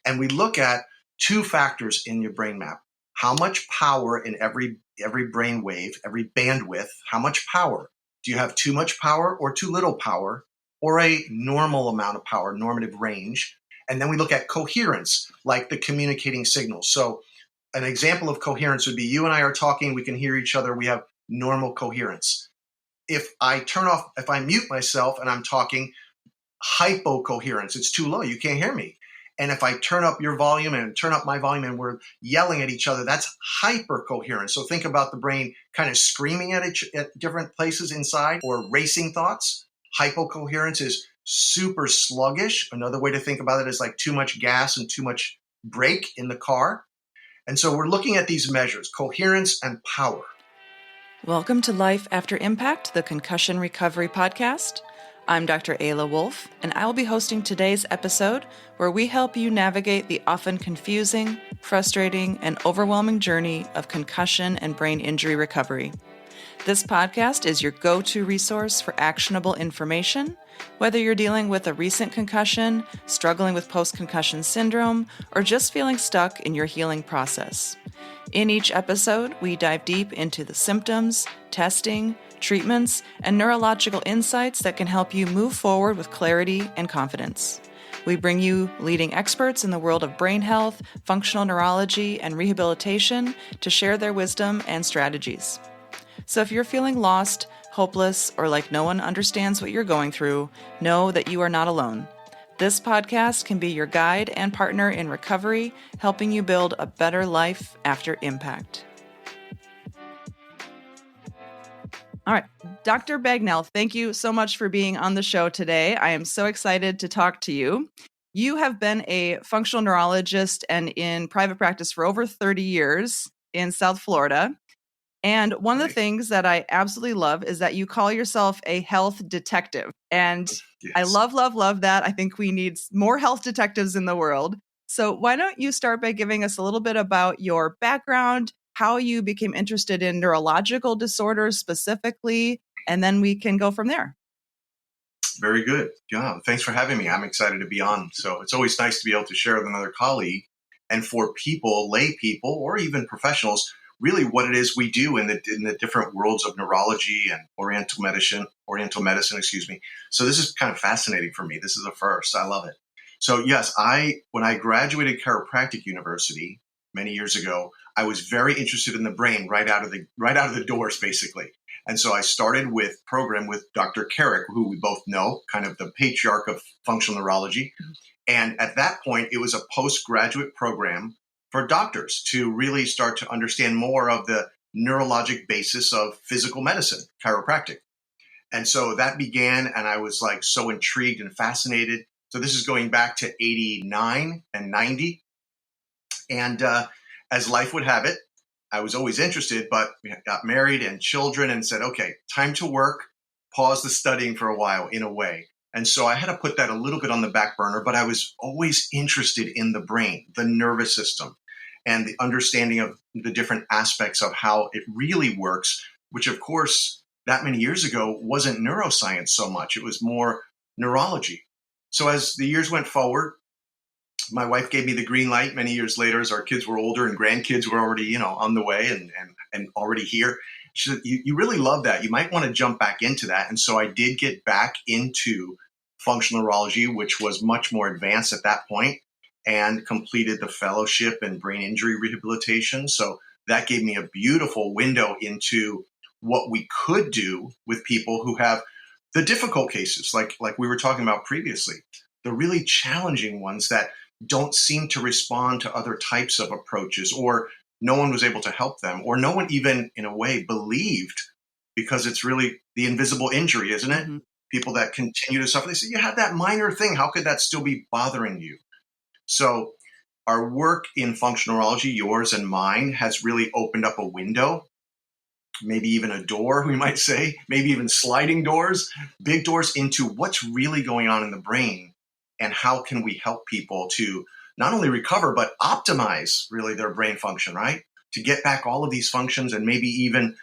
And we look at two factors in your brain map. How much power in every brain wave, every bandwidth, how much power? Do you have too much power or too little power, or a normal amount of power, normative range? And then we look at coherence, like the communicating signals. So an example of coherence would be you and I are talking, we can hear each other, we have normal coherence. If I mute myself and I'm talking, hypocoherence, it's too low, you can't hear me. And if I turn up your volume and turn up my volume and we're yelling at each other, that's hypercoherence. So think about the brain kind of screaming at different places inside, or racing thoughts. Hypocoherence is super sluggish. Another way to think about it is like too much gas and too much brake in the car. And so we're looking at these measures, coherence and power. Welcome to Life After Impact, the Concussion Recovery Podcast. I'm Dr. Ayla Wolf, and I will be hosting today's episode where we help you navigate the often confusing, frustrating, and overwhelming journey of concussion and brain injury recovery. This podcast is your go-to resource for actionable information, whether you're dealing with a recent concussion, struggling with post-concussion syndrome, or just feeling stuck in your healing process. In each episode, we dive deep into the symptoms, testing, treatments, and neurological insights that can help you move forward with clarity and confidence. We bring you leading experts in the world of brain health, functional neurology, and rehabilitation to share their wisdom and strategies. So if you're feeling lost, hopeless, or like no one understands what you're going through, know that you are not alone. This podcast can be your guide and partner in recovery, helping you build a better life after impact. All right, Dr. Bagnell, thank you so much for being on the show today. I am so excited to talk to you. You have been a functional neurologist and in private practice for over 30 years in South Florida. And one of the things that I absolutely love is that you call yourself a health detective. And yes. I love that. I think we need more health detectives in the world. So why don't you start by giving us a little bit about your background, how you became interested in neurological disorders specifically, and then we can go from there. Very good. Yeah, thanks for having me. I'm excited to be on. So it's always nice to be able to share with another colleague, and for people, lay people, or even professionals, really what it is we do in the different worlds of neurology and oriental medicine. So this is kind of fascinating for me. This is a first. I love it. So yes, when I graduated chiropractic university many years ago, I was very interested in the brain right out of the doors, basically. And so I started with program with Dr. Carrick, who we both know, kind of the patriarch of functional neurology. And at that point, it was a postgraduate program for doctors to really start to understand more of the neurologic basis of physical medicine, chiropractic. And so that began, and I was like so intrigued and fascinated. So this is going back to 89 and 90. And as life would have it, I was always interested, but we got married and children and said, okay, time to work, pause the studying for a while in a way. And so I had to put that a little bit on the back burner, but I was always interested in the brain, the nervous system, and the understanding of the different aspects of how it really works, which of course, that many years ago wasn't neuroscience so much. It was more neurology. So as the years went forward, my wife gave me the green light many years later as our kids were older and grandkids were already, on the way and already here. She said, you really love that. You might want to jump back into that. And so I did get back into functional neurology, which was much more advanced at that point, and completed the fellowship in brain injury rehabilitation. So that gave me a beautiful window into what we could do with people who have the difficult cases, like we were talking about previously, the really challenging ones that don't seem to respond to other types of approaches, or no one was able to help them, or no one even, in a way, believed, because it's really the invisible injury, isn't it? Mm-hmm. People that continue to suffer, they say, you had that minor thing. How could that still be bothering you? So our work in functional neurology, yours and mine, has really opened up a window, maybe even a door, we might say, maybe even sliding doors, big doors into what's really going on in the brain, and how can we help people to not only recover, but optimize really their brain function, right? To get back all of these functions and maybe even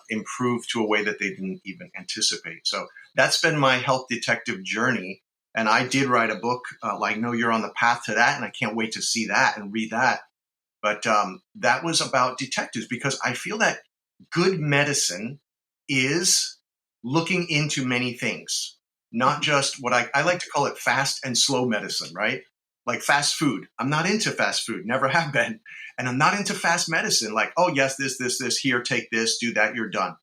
improve to a way that they didn't even anticipate. So that's been my health detective journey. And I did write a book, like Know You're on the Path to That, and I can't wait to see that and read that. But that was about detectives, because I feel that good medicine is looking into many things, not just what I like to call it fast and slow medicine, right? Like fast food. I'm not into fast food, never have been. And I'm not into fast medicine, like, oh, yes, this, here, take this, do that, you're done.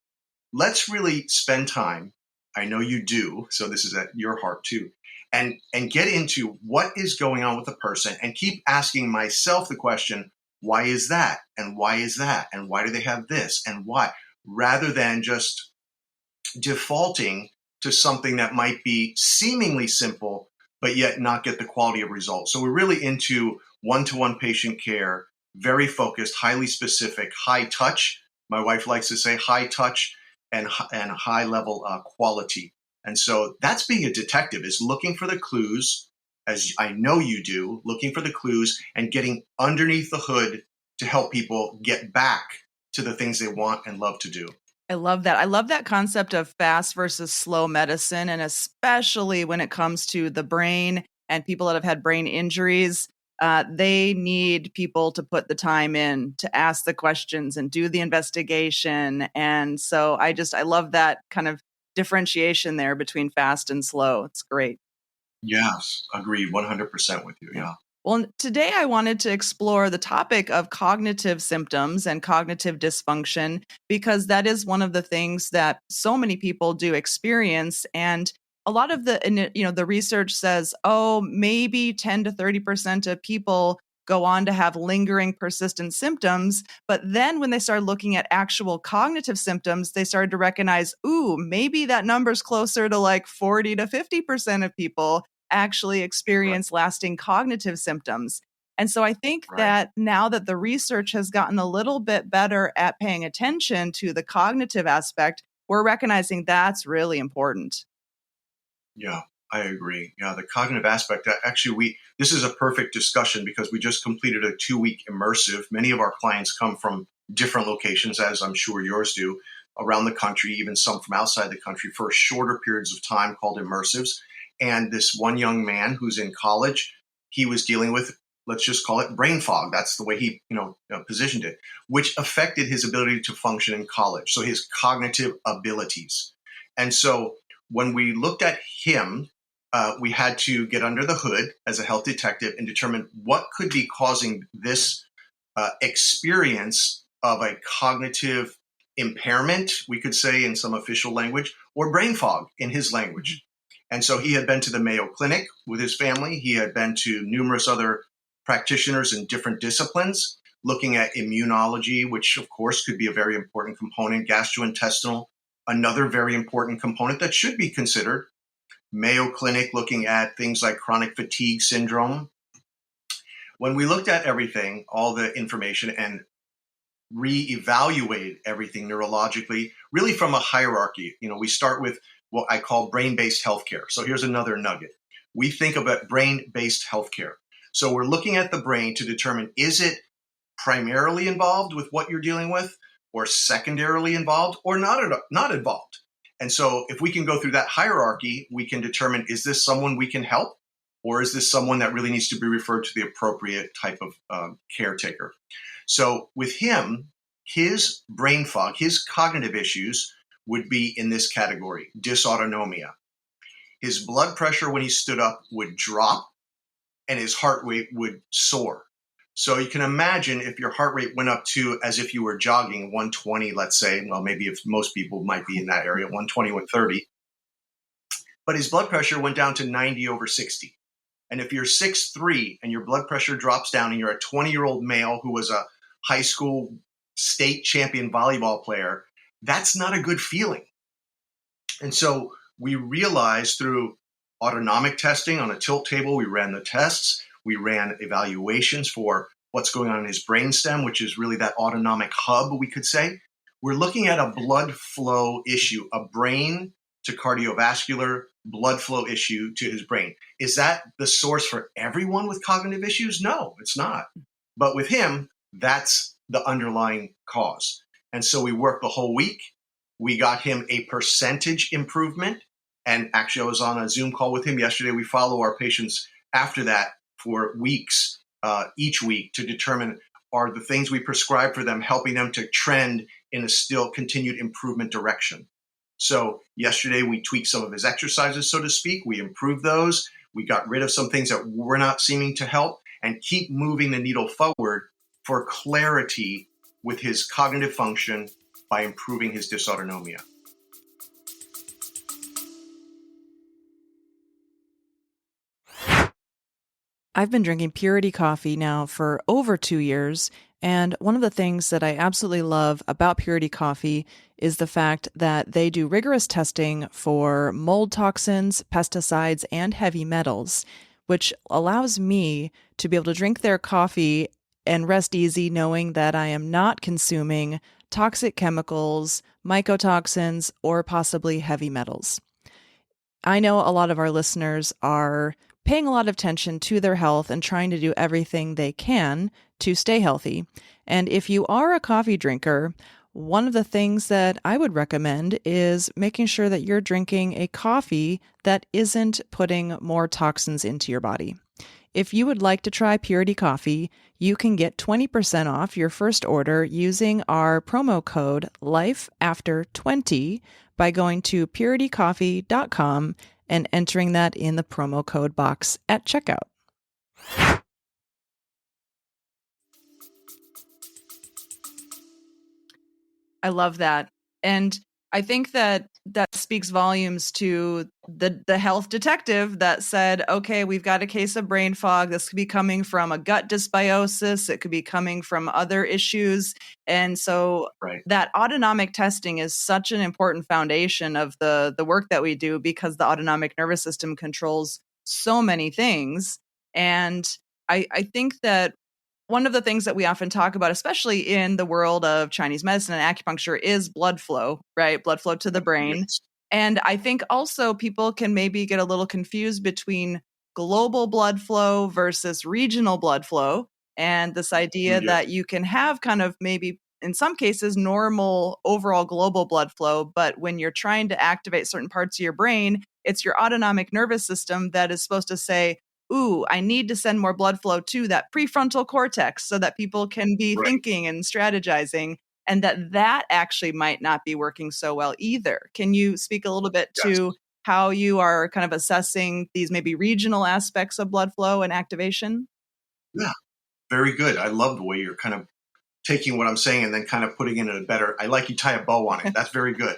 Let's really spend time. I know you do, so this is at your heart too. And get into what is going on with the person, and keep asking myself the question, why is that? And why is that? And why do they have this? And why? Rather than just defaulting to something that might be seemingly simple, but yet not get the quality of results. So we're really into one-to-one patient care, very focused, highly specific, high touch. My wife likes to say high touch and high level quality. And so that's being a detective, is looking for the clues, as I know you do, looking for the clues and getting underneath the hood to help people get back to the things they want and love to do. I love that. I love that concept of fast versus slow medicine, and especially when it comes to the brain and people that have had brain injuries. They need people to put the time in to ask the questions and do the investigation. And so I love that kind of differentiation there between fast and slow. It's great. Yes, agree 100% with you. Yeah. Well, today I wanted to explore the topic of cognitive symptoms and cognitive dysfunction, because that is one of the things that so many people do experience. And a lot of the research says, oh, maybe 10 to 30% of people go on to have lingering persistent symptoms. But then when they started looking at actual cognitive symptoms, they started to recognize, ooh, maybe that number's closer to like 40 to 50% of people actually Right. experience lasting cognitive symptoms. And so I think Right. that now that the research has gotten a little bit better at paying attention to the cognitive aspect, we're recognizing that's really important. Yeah, I agree. Yeah, the cognitive aspect. Actually, this is a perfect discussion, because we just completed a 2-week immersive. Many of our clients come from different locations, as I'm sure yours do, around the country, even some from outside the country, for shorter periods of time, called immersives. And this one young man who's in college, he was dealing with, let's just call it brain fog. That's the way he, positioned it, which affected his ability to function in college. So his cognitive abilities. And so when we looked at him, we had to get under the hood as a health detective and determine what could be causing this experience of a cognitive impairment, we could say in some official language, or brain fog in his language. And so he had been to the Mayo Clinic with his family. He had been to numerous other practitioners in different disciplines, looking at immunology, which of course could be a very important component, gastrointestinal, another very important component that should be considered. Mayo Clinic looking at things like chronic fatigue syndrome. When we looked at everything, all the information, and reevaluate everything neurologically, really from a hierarchy. We start with what I call brain-based healthcare. So here's another nugget. We think about brain-based healthcare. So we're looking at the brain to determine, is it primarily involved with what you're dealing with, or secondarily involved, or not involved? And so if we can go through that hierarchy, we can determine, is this someone we can help, or is this someone that really needs to be referred to the appropriate type of caretaker? So with him, his brain fog, his cognitive issues would be in this category: dysautonomia. His blood pressure when he stood up would drop, and his heart rate would soar. So you can imagine, if your heart rate went up to, as if you were jogging, 120, let's say, well, maybe if most people might be in that area, 120, 130, but his blood pressure went down to 90 over 60. And if you're 6'3" and your blood pressure drops down, and you're a 20-year-old male who was a high school state champion volleyball player, that's not a good feeling. And so we realized, through autonomic testing on a tilt table, we ran the tests, we ran evaluations for what's going on in his brainstem, which is really that autonomic hub, we could say. We're looking at a blood flow issue, a brain to cardiovascular blood flow issue to his brain. Is that the source for everyone with cognitive issues? No, it's not. But with him, that's the underlying cause. And so we worked the whole week. We got him a percentage improvement And actually, I was on a Zoom call with him yesterday. We follow our patients after that for weeks, each week, to determine, are the things we prescribe for them helping them to trend in a still continued improvement direction. So yesterday we tweaked some of his exercises, so to speak. We improved those. We got rid of some things that were not seeming to help, and keep moving the needle forward for clarity with his cognitive function by improving his dysautonomia. I've been drinking Purity coffee now for over 2 years, and one of the things that I absolutely love about Purity coffee is the fact that they do rigorous testing for mold toxins, pesticides, and heavy metals, which allows me to be able to drink their coffee and rest easy knowing that I am not consuming toxic chemicals, mycotoxins, or possibly heavy metals. I know a lot of our listeners are paying a lot of attention to their health and trying to do everything they can to stay healthy. And if you are a coffee drinker, one of the things that I would recommend is making sure that you're drinking a coffee that isn't putting more toxins into your body. If you would like to try Purity Coffee, you can get 20% off your first order using our promo code LIFEAFTER20 by going to puritycoffee.com and entering that in the promo code box at checkout. I love that. And I think that speaks volumes to the health detective that said, okay, we've got a case of brain fog. This could be coming from a gut dysbiosis. It could be coming from other issues. And so that autonomic testing is such an important foundation of the work that we do, because the autonomic nervous system controls so many things. And I think that one of the things that we often talk about, especially in the world of Chinese medicine and acupuncture, is blood flow, right? Blood flow to the brain. Yes. And I think also people can maybe get a little confused between global blood flow versus regional blood flow. And this idea that you can have kind of maybe in some cases normal overall global blood flow, but when you're trying to activate certain parts of your brain, it's your autonomic nervous system that is supposed to say, ooh, I need to send more blood flow to that prefrontal cortex so that people can be thinking and strategizing, and that actually might not be working so well either. Can you speak a little bit to how you are kind of assessing these maybe regional aspects of blood flow and activation? Yeah, very good. I love the way you're kind of taking what I'm saying and then kind of putting it in a better, I like you tie a bow on it. That's very good.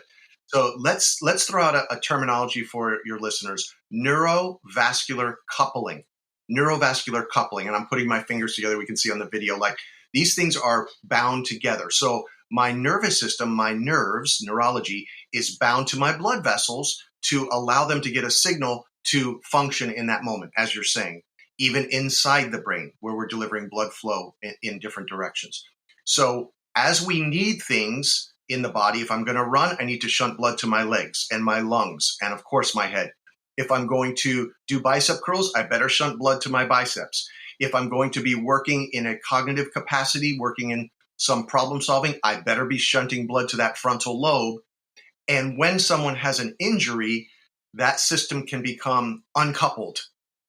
So let's throw out a terminology for your listeners: neurovascular coupling. Neurovascular coupling, and I'm putting my fingers together. We can see on the video, like these things are bound together. So my nervous system, my nerves, neurology, is bound to my blood vessels to allow them to get a signal to function in that moment, as you're saying, even inside the brain where we're delivering blood flow in different directions. So as we need things in the body, if I'm going to run, I need to shunt blood to my legs and my lungs and, of course, my head. If I'm going to do bicep curls, I better shunt blood to my biceps. If I'm going to be working in a cognitive capacity, working in some problem solving, I better be shunting blood to that frontal lobe. And when someone has an injury, that system can become uncoupled.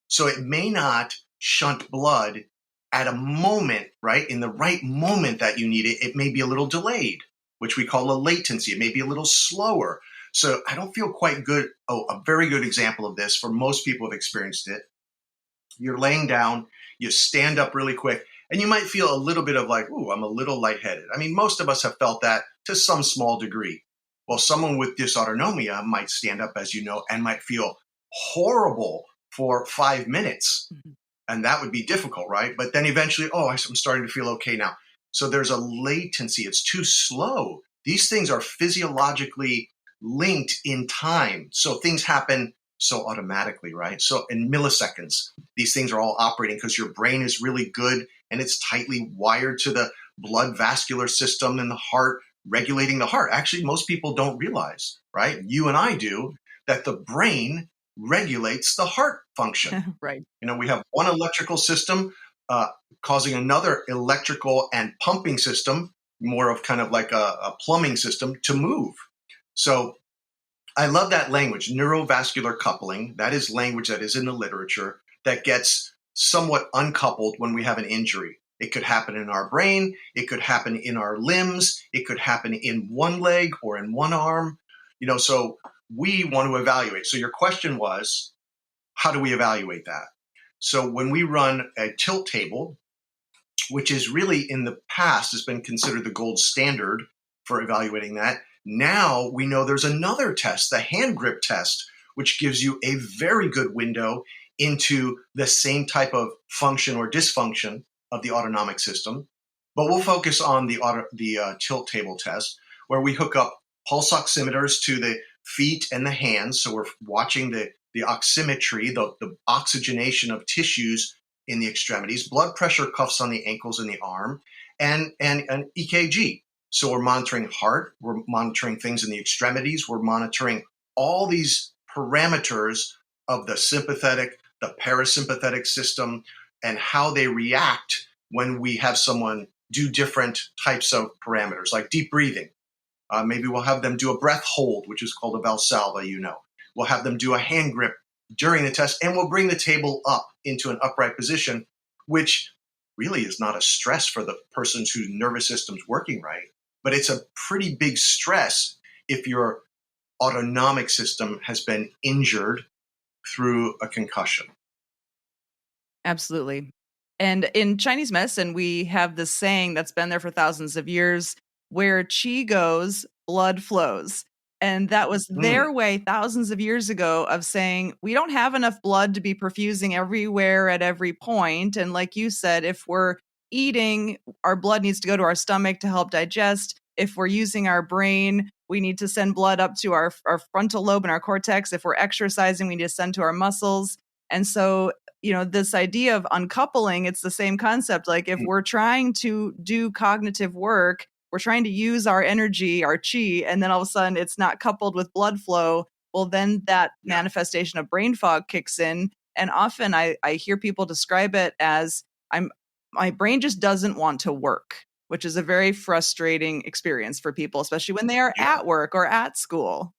So it may not shunt blood at a moment, right? In the right moment that you need it, it may be a little delayed, which we call a latency. It may be a little slower. So I don't feel quite good. Oh, a very good example of this for most people who have experienced it. You're laying down, you stand up really quick, and you might feel a little bit of like, ooh, I'm a little lightheaded. I mean, most of us have felt that to some small degree. Well, someone with dysautonomia might stand up, as you know, and might feel horrible for 5 minutes. Mm-hmm. And that would be difficult, right? But then eventually, oh, I'm starting to feel okay now. So there's a latency. It's too slow. These things are physiologically linked in time. So things happen so automatically, right? So in milliseconds, these things are all operating because your brain is really good and it's tightly wired to the blood vascular system and the heart, regulating the heart. Actually, most people don't realize, right? You and I do, that the brain regulates the heart function. Right. You know, we have one electrical system causing another electrical and pumping system, more of kind of like a plumbing system, to move. So I love that language, neurovascular coupling. That is language that is in the literature that gets somewhat uncoupled when we have an injury. It could happen in our brain. It could happen in our limbs. It could happen in one leg or in one arm. So we want to evaluate. So your question was, how do we evaluate that? So when we run a tilt table, which is really in the past has been considered the gold standard for evaluating that. Now we know there's another test, the hand grip test, which gives you a very good window into the same type of function or dysfunction of the autonomic system. But we'll focus on the tilt table test, where we hook up pulse oximeters to the feet and the hands. So we're watching the oximetry, the oxygenation of tissues in the extremities, blood pressure cuffs on the ankles and the arm, and an EKG. So we're monitoring heart, we're monitoring things in the extremities, we're monitoring all these parameters of the sympathetic, the parasympathetic system, and how they react when we have someone do different types of parameters, like deep breathing. Maybe we'll have them do a breath hold, which is called a Valsalva, We'll have them do a hand grip during the test, and we'll bring the table up into an upright position, which really is not a stress for the person whose nervous system's working right, but it's a pretty big stress if your autonomic system has been injured through a concussion. Absolutely. And in Chinese medicine, we have this saying that's been there for thousands of years, where qi goes, blood flows. And that was their way thousands of years ago of saying, we don't have enough blood to be perfusing everywhere at every point. And like you said, if we're eating, our blood needs to go to our stomach to help digest. If we're using our brain, we need to send blood up to our frontal lobe and our cortex. If we're exercising, we need to send to our muscles. And so, this idea of uncoupling, it's the same concept. Like if we're trying to do cognitive work, we're trying to use our energy, our qi, and then all of a sudden it's not coupled with blood flow. Well, then that manifestation of brain fog kicks in. And often I hear people describe it as my brain just doesn't want to work, which is a very frustrating experience for people, especially when they are at work or at school.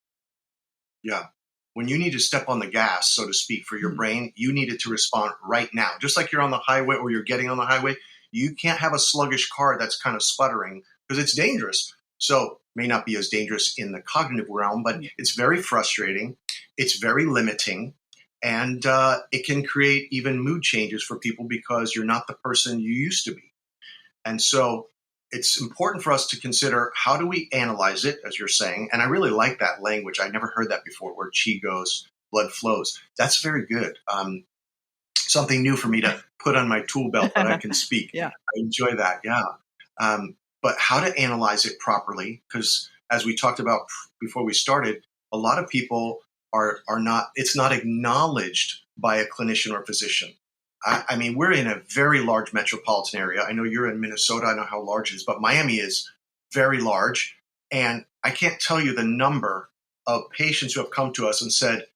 Yeah. When you need to step on the gas, so to speak, for your brain, you need it to respond right now. Just like you're on the highway or you're getting on the highway, you can't have a sluggish car that's kind of sputtering because it's dangerous. So may not be as dangerous in the cognitive realm, but it's very frustrating. It's very limiting. And it can create even mood changes for people because you're not the person you used to be. And so it's important for us to consider, how do we analyze it, as you're saying? And I really like that language. I never heard that before, where qi goes, blood flows. That's very good. Something new for me to put on my tool belt that I can speak. Yeah. I enjoy that. Yeah. But how to analyze it properly, because as we talked about before we started, a lot of people are not, it's not acknowledged by a clinician or physician. I mean, we're in a very large metropolitan area. I know you're in Minnesota. I know how large it is, but Miami is very large. And I can't tell you the number of patients who have come to us and said,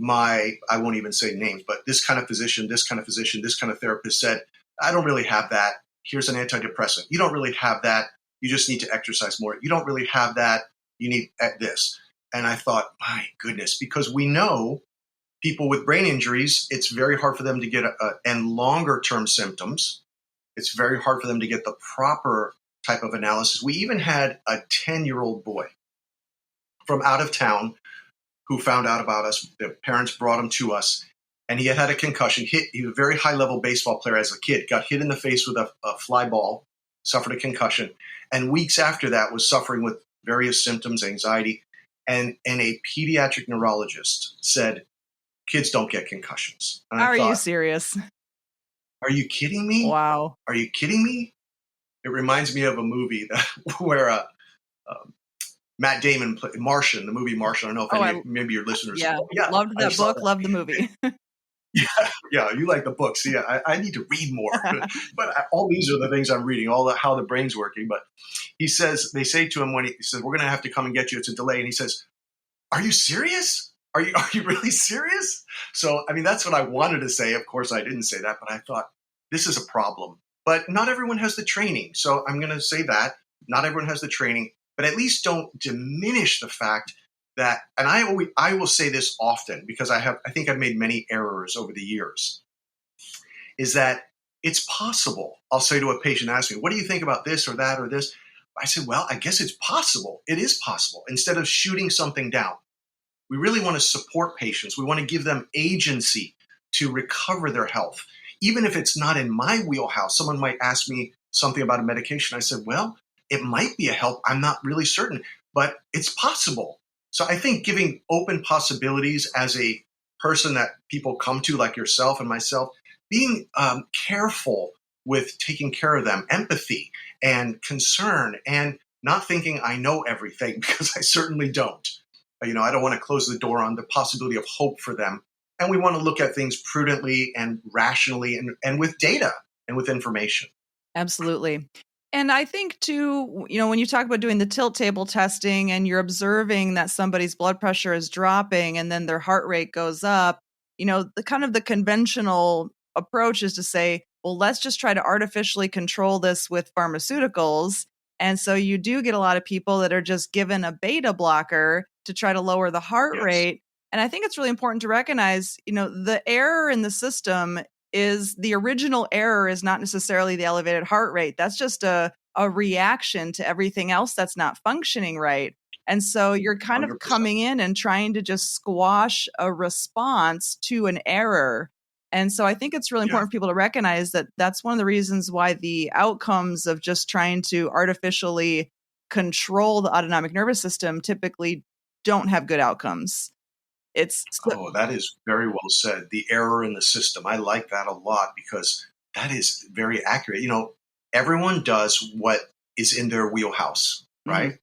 I won't even say names, but this kind of physician, this kind of physician, this kind of therapist said, I don't really have that. Here's an antidepressant. You don't really have that. You just need to exercise more. You don't really have that. You need this. And I thought, my goodness, because we know people with brain injuries, it's very hard for them to get and longer term symptoms. It's very hard for them to get the proper type of analysis. We even had a 10-year-old boy from out of town who found out about us. Their parents brought him to us, and he had a concussion. He was a very high-level baseball player as a kid, got hit in the face with a fly ball, suffered a concussion, and weeks after that was suffering with various symptoms, anxiety, and a pediatric neurologist said, kids don't get concussions. And Are you serious? Are you kidding me? Wow. Are you kidding me? It reminds me of a movie where Matt Damon played Martian, the movie Martian. I don't know if maybe your listeners. Yeah, loved that book, loved the movie. Yeah, you like the books. Yeah, I need to read more. But all these are the things I'm reading, how the brain's working. But he says, they say to him when he says, we're going to have to come and get you. It's a delay. And he says, are you serious? Are you really serious? So, I mean, that's what I wanted to say. Of course, I didn't say that, but I thought this is a problem. But not everyone has the training. So I'm going to say that. Not everyone has the training, but at least don't diminish the fact that, and I will say this often because I think I've made many errors over the years, is that it's possible. I'll say to a patient, ask me, what do you think about this or that or this? I said, well, I guess it's possible. It is possible. Instead of shooting something down, we really want to support patients. We want to give them agency to recover their health. Even if it's not in my wheelhouse, someone might ask me something about a medication. I said, well, it might be a help. I'm not really certain, but it's possible. So I think giving open possibilities as a person that people come to, like yourself and myself, being careful with taking care of them, empathy and concern, and not thinking I know everything, because I certainly don't. I don't want to close the door on the possibility of hope for them. And we want to look at things prudently and rationally and with data and with information. Absolutely. And I think too, when you talk about doing the tilt table testing and you're observing that somebody's blood pressure is dropping and then their heart rate goes up, the conventional approach is to say, well, let's just try to artificially control this with pharmaceuticals. And so you do get a lot of people that are just given a beta blocker to try to lower the heart Yes. rate. And I think it's really important to recognize, the error in the system is the original error is not necessarily the elevated heart rate. That's just a reaction to everything else that's not functioning right. And so you're kind of 100%. coming in and trying to just squash a response to an error. And so I think it's really important for people to recognize that that's one of the reasons why the outcomes of just trying to artificially control the autonomic nervous system typically don't have good outcomes. That is very well said. The error in the system. I like that a lot because that is very accurate. Everyone does what is in their wheelhouse, right?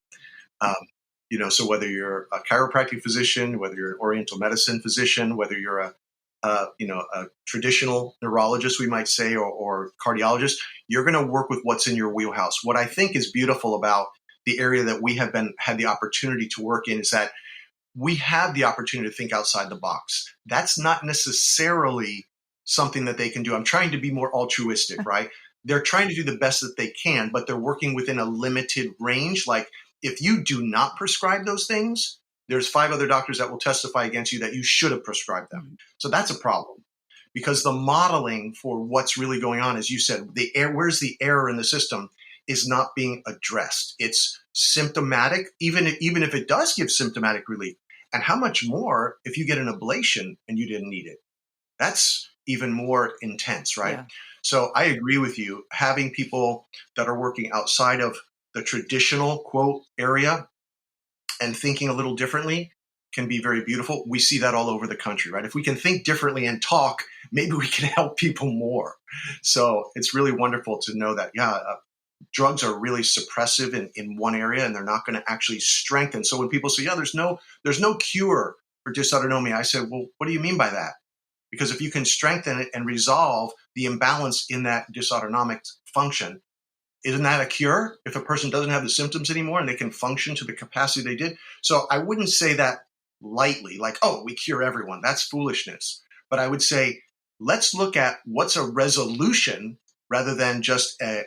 So whether you're a chiropractic physician, whether you're an oriental medicine physician, whether you're a traditional neurologist, we might say, or cardiologist, you're going to work with what's in your wheelhouse. What I think is beautiful about the area that we have had the opportunity to work in is that we have the opportunity to think outside the box. That's not necessarily something that they can do. I'm trying to be more altruistic, right? They're trying to do the best that they can, but they're working within a limited range. Like if you do not prescribe those things, there's 5 other doctors that will testify against you that you should have prescribed them. So that's a problem because the modeling for what's really going on, as you said, where's the error in the system is not being addressed. It's symptomatic, even if it does give symptomatic relief. And how much more if you get an ablation and you didn't need it? That's even more intense, right? Yeah. So I agree with you. Having people that are working outside of the traditional quote area and thinking a little differently can be very beautiful. We see that all over the country, right? If we can think differently and talk, maybe we can help people more. So it's really wonderful to know that, drugs are really suppressive in one area and they're not going to actually strengthen. So when people say, there's no cure for dysautonomia, I say, well, what do you mean by that? Because if you can strengthen it and resolve the imbalance in that dysautonomic function, isn't that a cure? If a person doesn't have the symptoms anymore and they can function to the capacity they did. So I wouldn't say that lightly, like, we cure everyone. That's foolishness. But I would say, let's look at what's a resolution rather than just a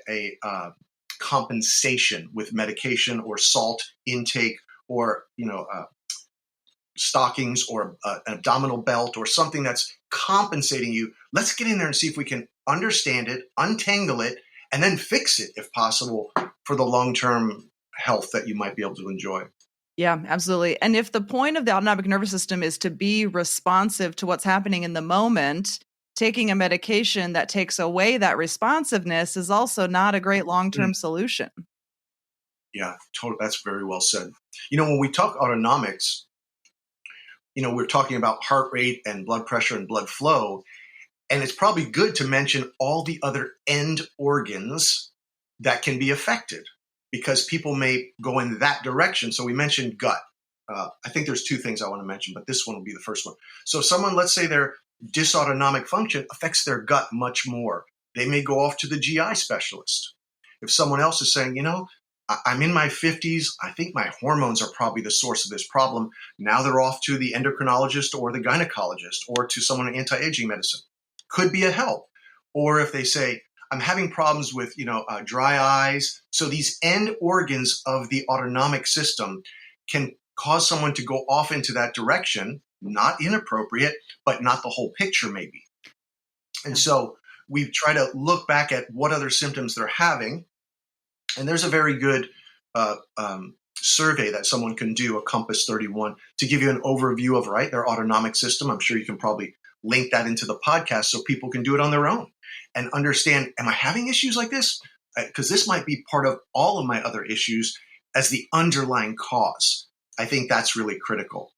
compensation with medication or salt intake or stockings or an abdominal belt or something that's compensating you. Let's get in there and see if we can understand it, untangle it, and then fix it if possible for the long-term health that you might be able to enjoy. Yeah, absolutely. And if the point of the autonomic nervous system is to be responsive to what's happening in the moment, taking a medication that takes away that responsiveness is also not a great long-term solution. Yeah, totally. That's very well said. When we talk autonomics, we're talking about heart rate and blood pressure and blood flow. And it's probably good to mention all the other end organs that can be affected because people may go in that direction. So we mentioned gut. I think there's 2 things I want to mention, but this one will be the first one. So someone, let's say their dysautonomic function affects their gut much more. They may go off to the GI specialist. If someone else is saying, I'm in my 50s, I think my hormones are probably the source of this problem. Now they're off to the endocrinologist or the gynecologist or to someone in anti-aging medicine. Could be a help. Or if they say, I'm having problems with, dry eyes. So these end organs of the autonomic system can cause someone to go off into that direction, not inappropriate, but not the whole picture maybe. And so we try to look back at what other symptoms they're having. And there's a very good survey that someone can do, a Compass 31, to give you an overview of, right, their autonomic system. I'm sure you can probably link that into the podcast so people can do it on their own and understand, am I having issues like this? Because this might be part of all of my other issues as the underlying cause. I think that's really critical.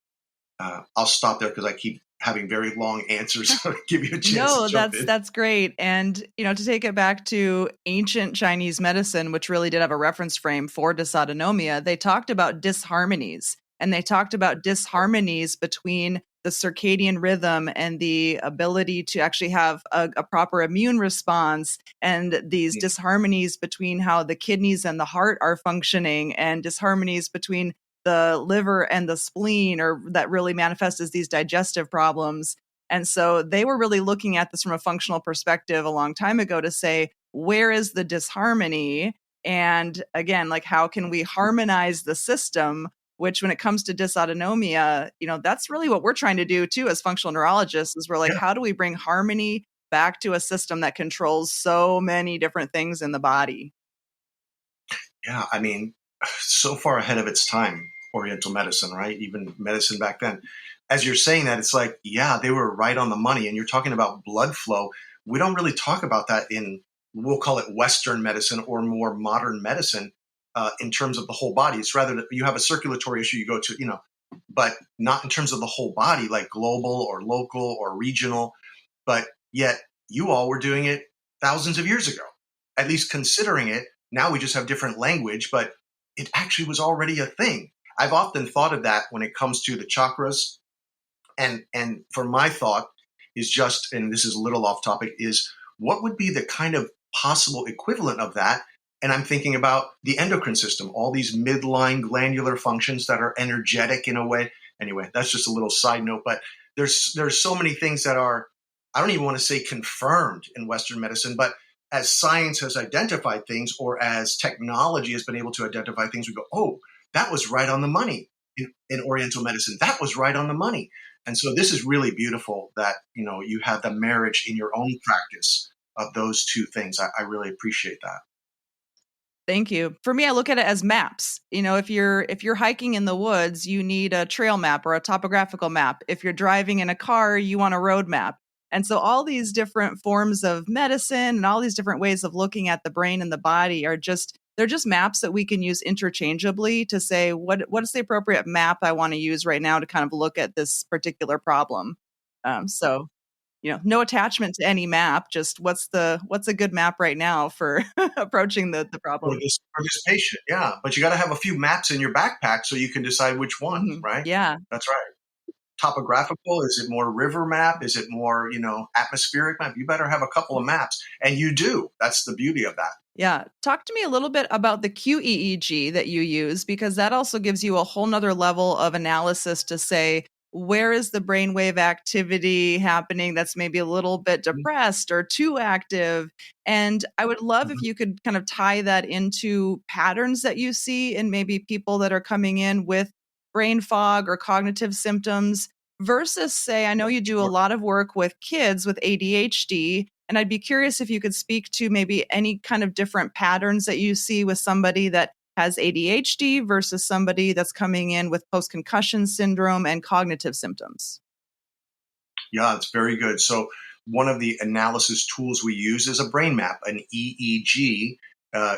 I'll stop there because I keep having very long answers. So I'll give you a chance to jump in. That's great. And, to take it back to ancient Chinese medicine, which really did have a reference frame for dysautonomia, they talked about disharmonies, and they talked about disharmonies between the circadian rhythm and the ability to actually have a proper immune response, and these disharmonies between how the kidneys and the heart are functioning, and disharmonies between the liver and the spleen, or that really manifest as these digestive problems. And so they were really looking at this from a functional perspective a long time ago to say, where is the disharmony? And again, like, how can we harmonize the system? Which, when it comes to dysautonomia, that's really what we're trying to do too as functional neurologists, is we're like, how do we bring harmony back to a system that controls so many different things in the body? Yeah, I mean, so far ahead of its time, Oriental medicine, right? Even medicine back then. As you're saying that, it's like, yeah, they were right on the money. And you're talking about blood flow. We don't really talk about that in, we'll call it Western medicine or more modern medicine in terms of the whole body. It's rather that you have a circulatory issue, you go to, but not in terms of the whole body, like global or local or regional. But yet you all were doing it thousands of years ago, at least considering it. Now we just have different language, but it actually was already a thing. I've often thought of that when it comes to the chakras. And for my thought is just, and this is a little off topic, is what would be the kind of possible equivalent of that? And I'm thinking about the endocrine system, all these midline glandular functions that are energetic in a way. Anyway, that's just a little side note, but there's so many things that are, I don't even want to say confirmed in Western medicine, but as science has identified things, or as technology has been able to identify things, we go, oh, that was right on the money in Oriental medicine. That was right on the money. And so this is really beautiful that, you have the marriage in your own practice of those two things. I really appreciate that. Thank you. For me, I look at it as maps. If you're hiking in the woods, you need a trail map or a topographical map. If you're driving in a car, you want a road map. And so all these different forms of medicine and all these different ways of looking at the brain and the body they're just maps that we can use interchangeably to say, what is the appropriate map I want to use right now to kind of look at this particular problem. So no attachment to any map, just what's a good map right now for approaching the problem. For this patient, yeah. But you got to have a few maps in your backpack so you can decide which one, Mm-hmm. right? Yeah. That's right. Topographical, is it more river map? Is it more, atmospheric map? You better have a couple of maps. And you do. That's the beauty of that. Yeah. Talk to me a little bit about the QEEG that you use, because that also gives you a whole nother level of analysis to say, where is the brainwave activity happening that's maybe a little bit depressed or too active? And I would love if you could kind of tie that into patterns that you see in maybe people that are coming in with brain fog or cognitive symptoms versus, say, I know you do a lot of work with kids with ADHD. And I'd be curious if you could speak to maybe any kind of different patterns that you see with somebody that has ADHD versus somebody that's coming in with post-concussion syndrome and cognitive symptoms. Yeah, it's very good. So one of the analysis tools we use is a brain map, an EEG,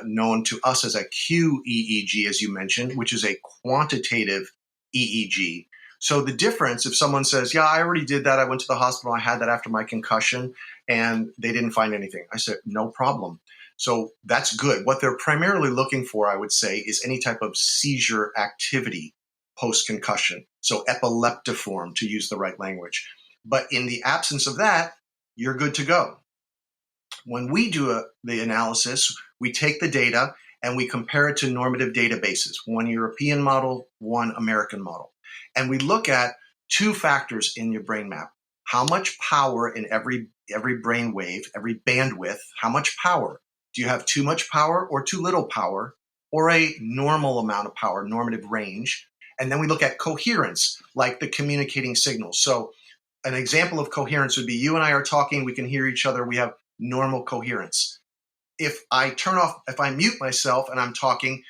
known to us as a QEEG, as you mentioned, which is a quantitative EEG. So the difference, if someone says, yeah, I already did that, I went to the hospital, I had that after my concussion, and they didn't find anything. I said, no problem. So that's good. What they're primarily looking for, I would say, is any type of seizure activity post-concussion. So epileptiform, to use the right language. But in the absence of that, you're good to go. When we do the analysis, we take the data and we compare it to normative databases, one European model, one American model. And we look at two factors in your brain map. How much power in every brain wave, every bandwidth, how much power? Do you have too much power or too little power, or a normal amount of power, normative range? And then we look at coherence, like the communicating signals. So an example of coherence would be you and I are talking, we can hear each other, we have normal coherence. If I mute myself and I'm talking,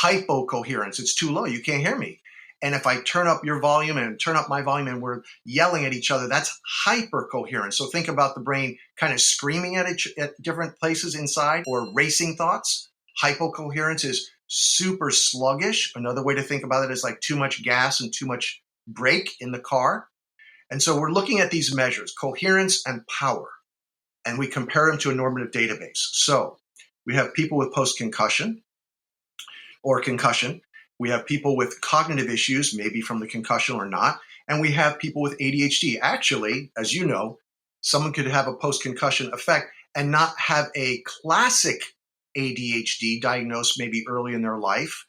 hypocoherence, it's too low, you can't hear me. And if I turn up your volume and turn up my volume and we're yelling at each other, that's hypercoherence. So think about the brain kind of screaming at different places inside or racing thoughts. Hypocoherence is super sluggish. Another way to think about it is like too much gas and too much brake in the car. And so we're looking at these measures, coherence and power, and we compare them to a normative database. So we have people with post-concussion or concussion. We have people with cognitive issues, maybe from the concussion or not. And we have people with ADHD. Actually, as you know, someone could have a post-concussion effect and not have a classic ADHD diagnosed maybe early in their life,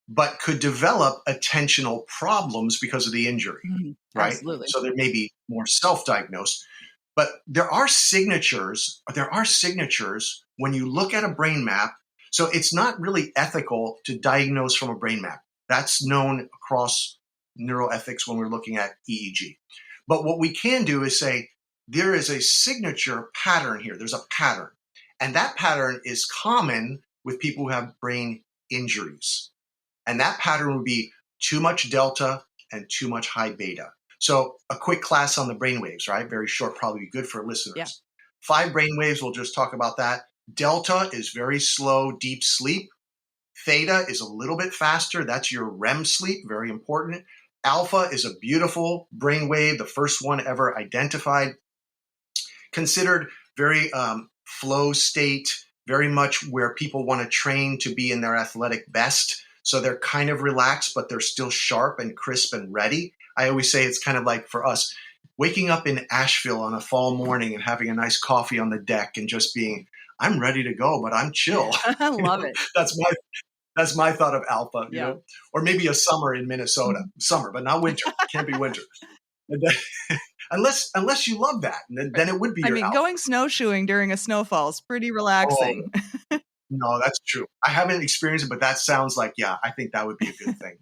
but could develop attentional problems because of the injury, right? Absolutely. So they may be more self-diagnosed. But there are signatures when you look at a brain map. So it's not really ethical to diagnose from a brain map. That's known across neuroethics when we're looking at EEG. But what we can do is say, there is a signature pattern here. There's a pattern. And that pattern is common with people who have brain injuries. And that pattern would be too much delta and too much high beta. So a quick class on the brainwaves, right? Very short, probably good for listeners. Yeah. 5 brainwaves, we'll just talk about that. Delta is very slow, deep sleep. Theta is a little bit faster. That's your REM sleep, very important. Alpha is a beautiful brainwave, the first one ever identified. Considered very flow state, very much where people want to train to be in their athletic best. So they're kind of relaxed, but they're still sharp and crisp and ready. I always say it's kind of like for us, waking up in Asheville on a fall morning and having a nice coffee on the deck and just being, I'm ready to go, but I'm chill. I love it. That's my thought of alpha, Yeah. Or maybe a summer in Minnesota, summer, but not winter. Can't be winter. Unless you love that, then it would be your alpha. Going snowshoeing during a snowfall is pretty relaxing. Oh, no, that's true. I haven't experienced it, but that sounds like, I think that would be a good thing.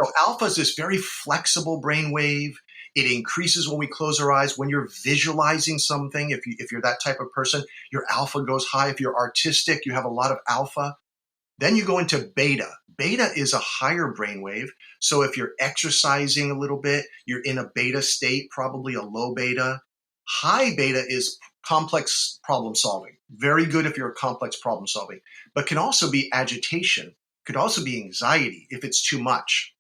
So alpha is this very flexible brainwave. It increases when we close our eyes. When you're visualizing something, if you're that type of person, your alpha goes high. If you're artistic, you have a lot of alpha. Then you go into beta. Beta is a higher brainwave. So if you're exercising a little bit, you're in a beta state, probably a low beta. High beta is complex problem solving. Very good if you're a complex problem solving, but can also be agitation, could also be anxiety if it's too much.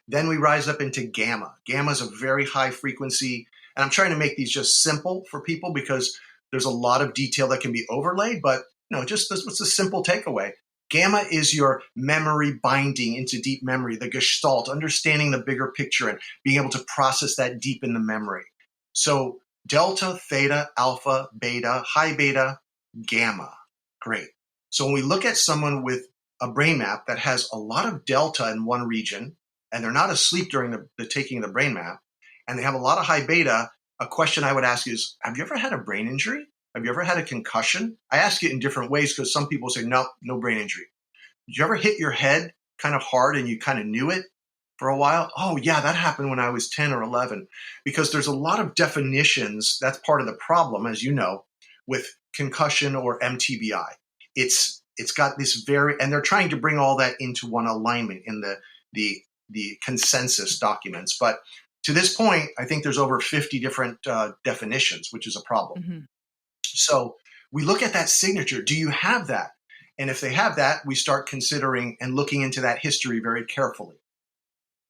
Then we rise up into gamma. Gamma is a very high frequency. And I'm trying to make these just simple for people because there's a lot of detail that can be overlaid, but just what's a simple takeaway? Gamma is your memory binding into deep memory, the gestalt, understanding the bigger picture and being able to process that deep in the memory. So delta, theta, alpha, beta, high beta, gamma. Great. So when we look at someone with a brain map that has a lot of delta in one region, and they're not asleep during the taking of the brain map, and they have a lot of high beta, a question I would ask is, have you ever had a brain injury? Have you ever had a concussion? I ask it in different ways because some people say, no brain injury. Did you ever hit your head kind of hard and you kind of knew it for a while? Oh, yeah, that happened when I was 10 or 11. Because there's a lot of definitions. That's part of the problem, as you know, with concussion or MTBI. It's got this and they're trying to bring all that into one alignment in the consensus documents. But to this point, I think there's over 50 different definitions, which is a problem. Mm-hmm. So we look at that signature. Do you have that? And if they have that, we start considering and looking into that history very carefully.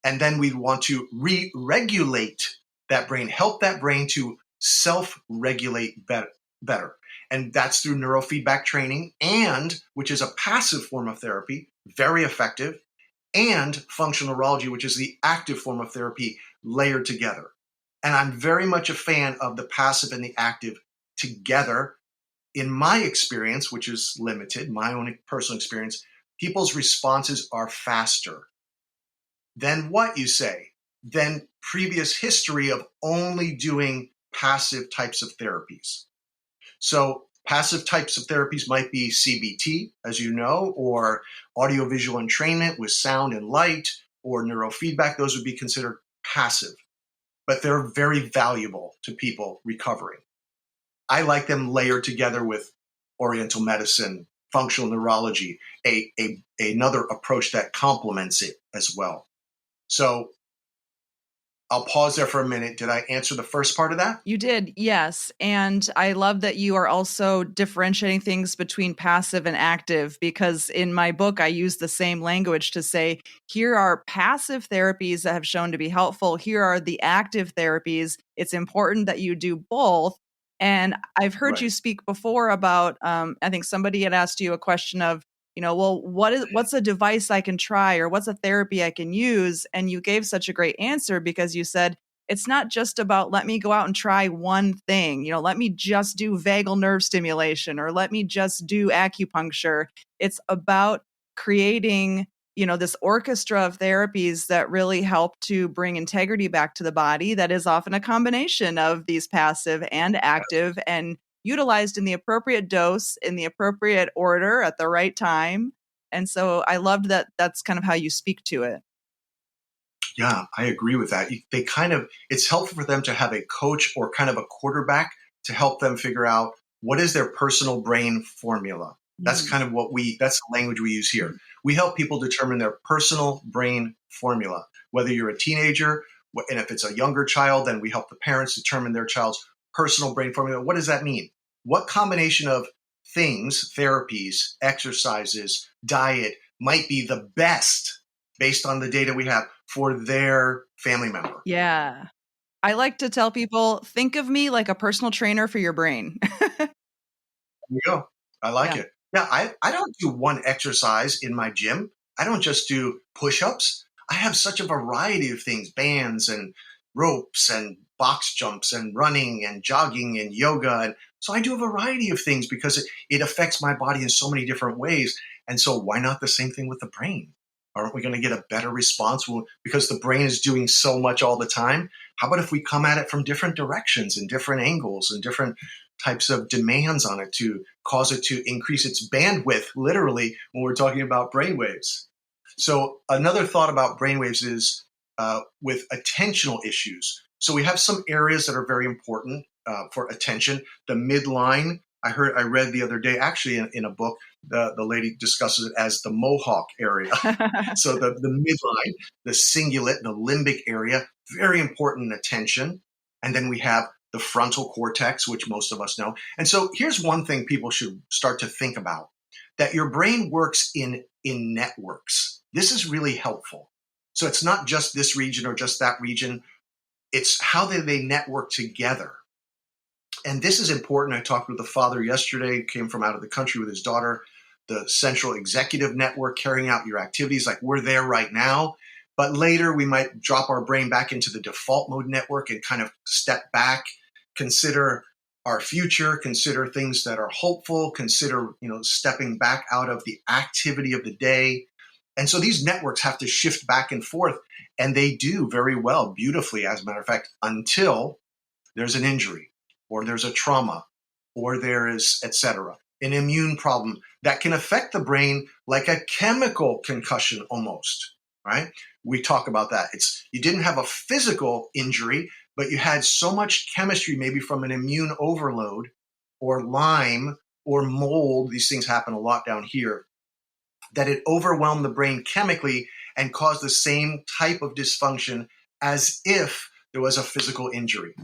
And then we want to re-regulate that brain, help that brain to self-regulate better. And that's through neurofeedback training, which is a passive form of therapy, very effective, and functional neurology, which is the active form of therapy layered together. And I'm very much a fan of the passive and the active together. In my experience, which is limited, my own personal experience, people's responses are faster than what you say, than previous history of only doing passive types of therapies. So passive types of therapies might be CBT, as you know, or audiovisual entrainment with sound and light, or neurofeedback, those would be considered passive, but they're very valuable to people recovering. I like them layered together with oriental medicine, functional neurology, another approach that complements it as well. So I'll pause there for a minute. Did I answer the first part of that? You did, yes. And I love that you are also differentiating things between passive and active, because in my book, I use the same language to say, here are passive therapies that have shown to be helpful. Here are the active therapies. It's important that you do both. And I've heard Right. you speak before about, I think somebody had asked you a question of, well, what's a device I can try, or what's a therapy I can use? And you gave such a great answer, because you said, it's not just about let me go out and try one thing, let me just do vagal nerve stimulation, or let me just do acupuncture. It's about creating, this orchestra of therapies that really help to bring integrity back to the body. That is often a combination of these passive and active, and utilized in the appropriate dose, in the appropriate order, at the right time. And so I loved that that's kind of how you speak to it. Yeah, I agree with that. It's helpful for them to have a coach or kind of a quarterback to help them figure out what is their personal brain formula. That's kind of that's the language we use here. We help people determine their personal brain formula, whether you're a teenager, and if it's a younger child, then we help the parents determine their child's personal brain formula. What does that mean? What combination of things, therapies, exercises, diet might be the best based on the data we have for their family member? Yeah. I like to tell people, think of me like a personal trainer for your brain. There you go. I like Yeah. it. Yeah, I don't do one exercise in my gym. I don't just do push-ups. I have such a variety of things, bands and ropes and box jumps and running and jogging and yoga. And so I do a variety of things because it affects my body in so many different ways. And so why not the same thing with the brain? Aren't we going to get a better response because the brain is doing so much all the time? How about if we come at it from different directions and different angles and different types of demands on it to cause it to increase its bandwidth, literally, when we're talking about brainwaves? So another thought about brainwaves is with attentional issues. So we have some areas that are very important for attention. The midline, I read the other day, actually in a book, the lady discusses it as the mohawk area. So the midline, the cingulate, the limbic area, very important in attention. And then we have the frontal cortex, which most of us know. And so here's one thing people should start to think about, that your brain works in networks. This is really helpful. So it's not just this region or just that region. It's how they network together. And this is important. I talked with a father yesterday, came from out of the country with his daughter, the central executive network carrying out your activities. Like, we're there right now, but later we might drop our brain back into the default mode network and kind of step back, consider our future, consider things that are hopeful, consider, stepping back out of the activity of the day. And so these networks have to shift back and forth, and they do very well, beautifully, as a matter of fact, until there's an injury or there's a trauma or there is, etc., an immune problem that can affect the brain like a chemical concussion almost, right? We talk about that. You didn't have a physical injury, but you had so much chemistry, maybe from an immune overload or Lyme or mold. These things happen a lot down here, that it overwhelmed the brain chemically and caused the same type of dysfunction as if there was a physical injury.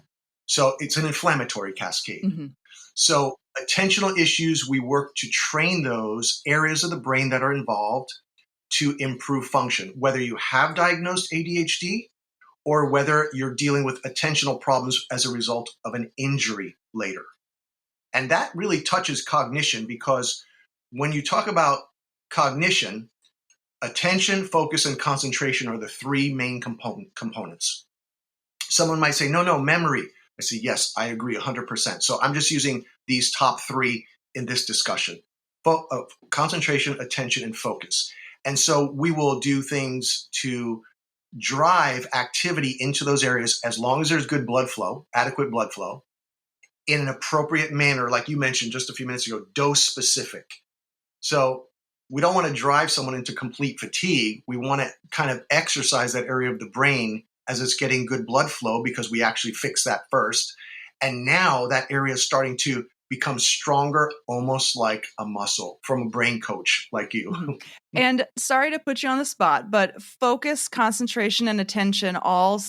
So it's an inflammatory cascade. Mm-hmm. So attentional issues, we work to train those areas of the brain that are involved to improve function, whether you have diagnosed ADHD or whether you're dealing with attentional problems as a result of an injury later. And that really touches cognition, because when you talk about cognition, attention, focus, and concentration are the three main components. Someone might say, no, memory. I say, yes, I agree 100%. So I'm just using these top three in this discussion: concentration, attention, and focus. And so we will do things to drive activity into those areas as long as there's good blood flow, adequate blood flow, in an appropriate manner, like you mentioned just a few minutes ago, dose specific. So we don't want to drive someone into complete fatigue. We want to kind of exercise that area of the brain as it's getting good blood flow, because we actually fix that first. And now that area is starting to become stronger, almost like a muscle, from a brain coach like you. Mm-hmm. And sorry to put you on the spot, but focus, concentration, and attention all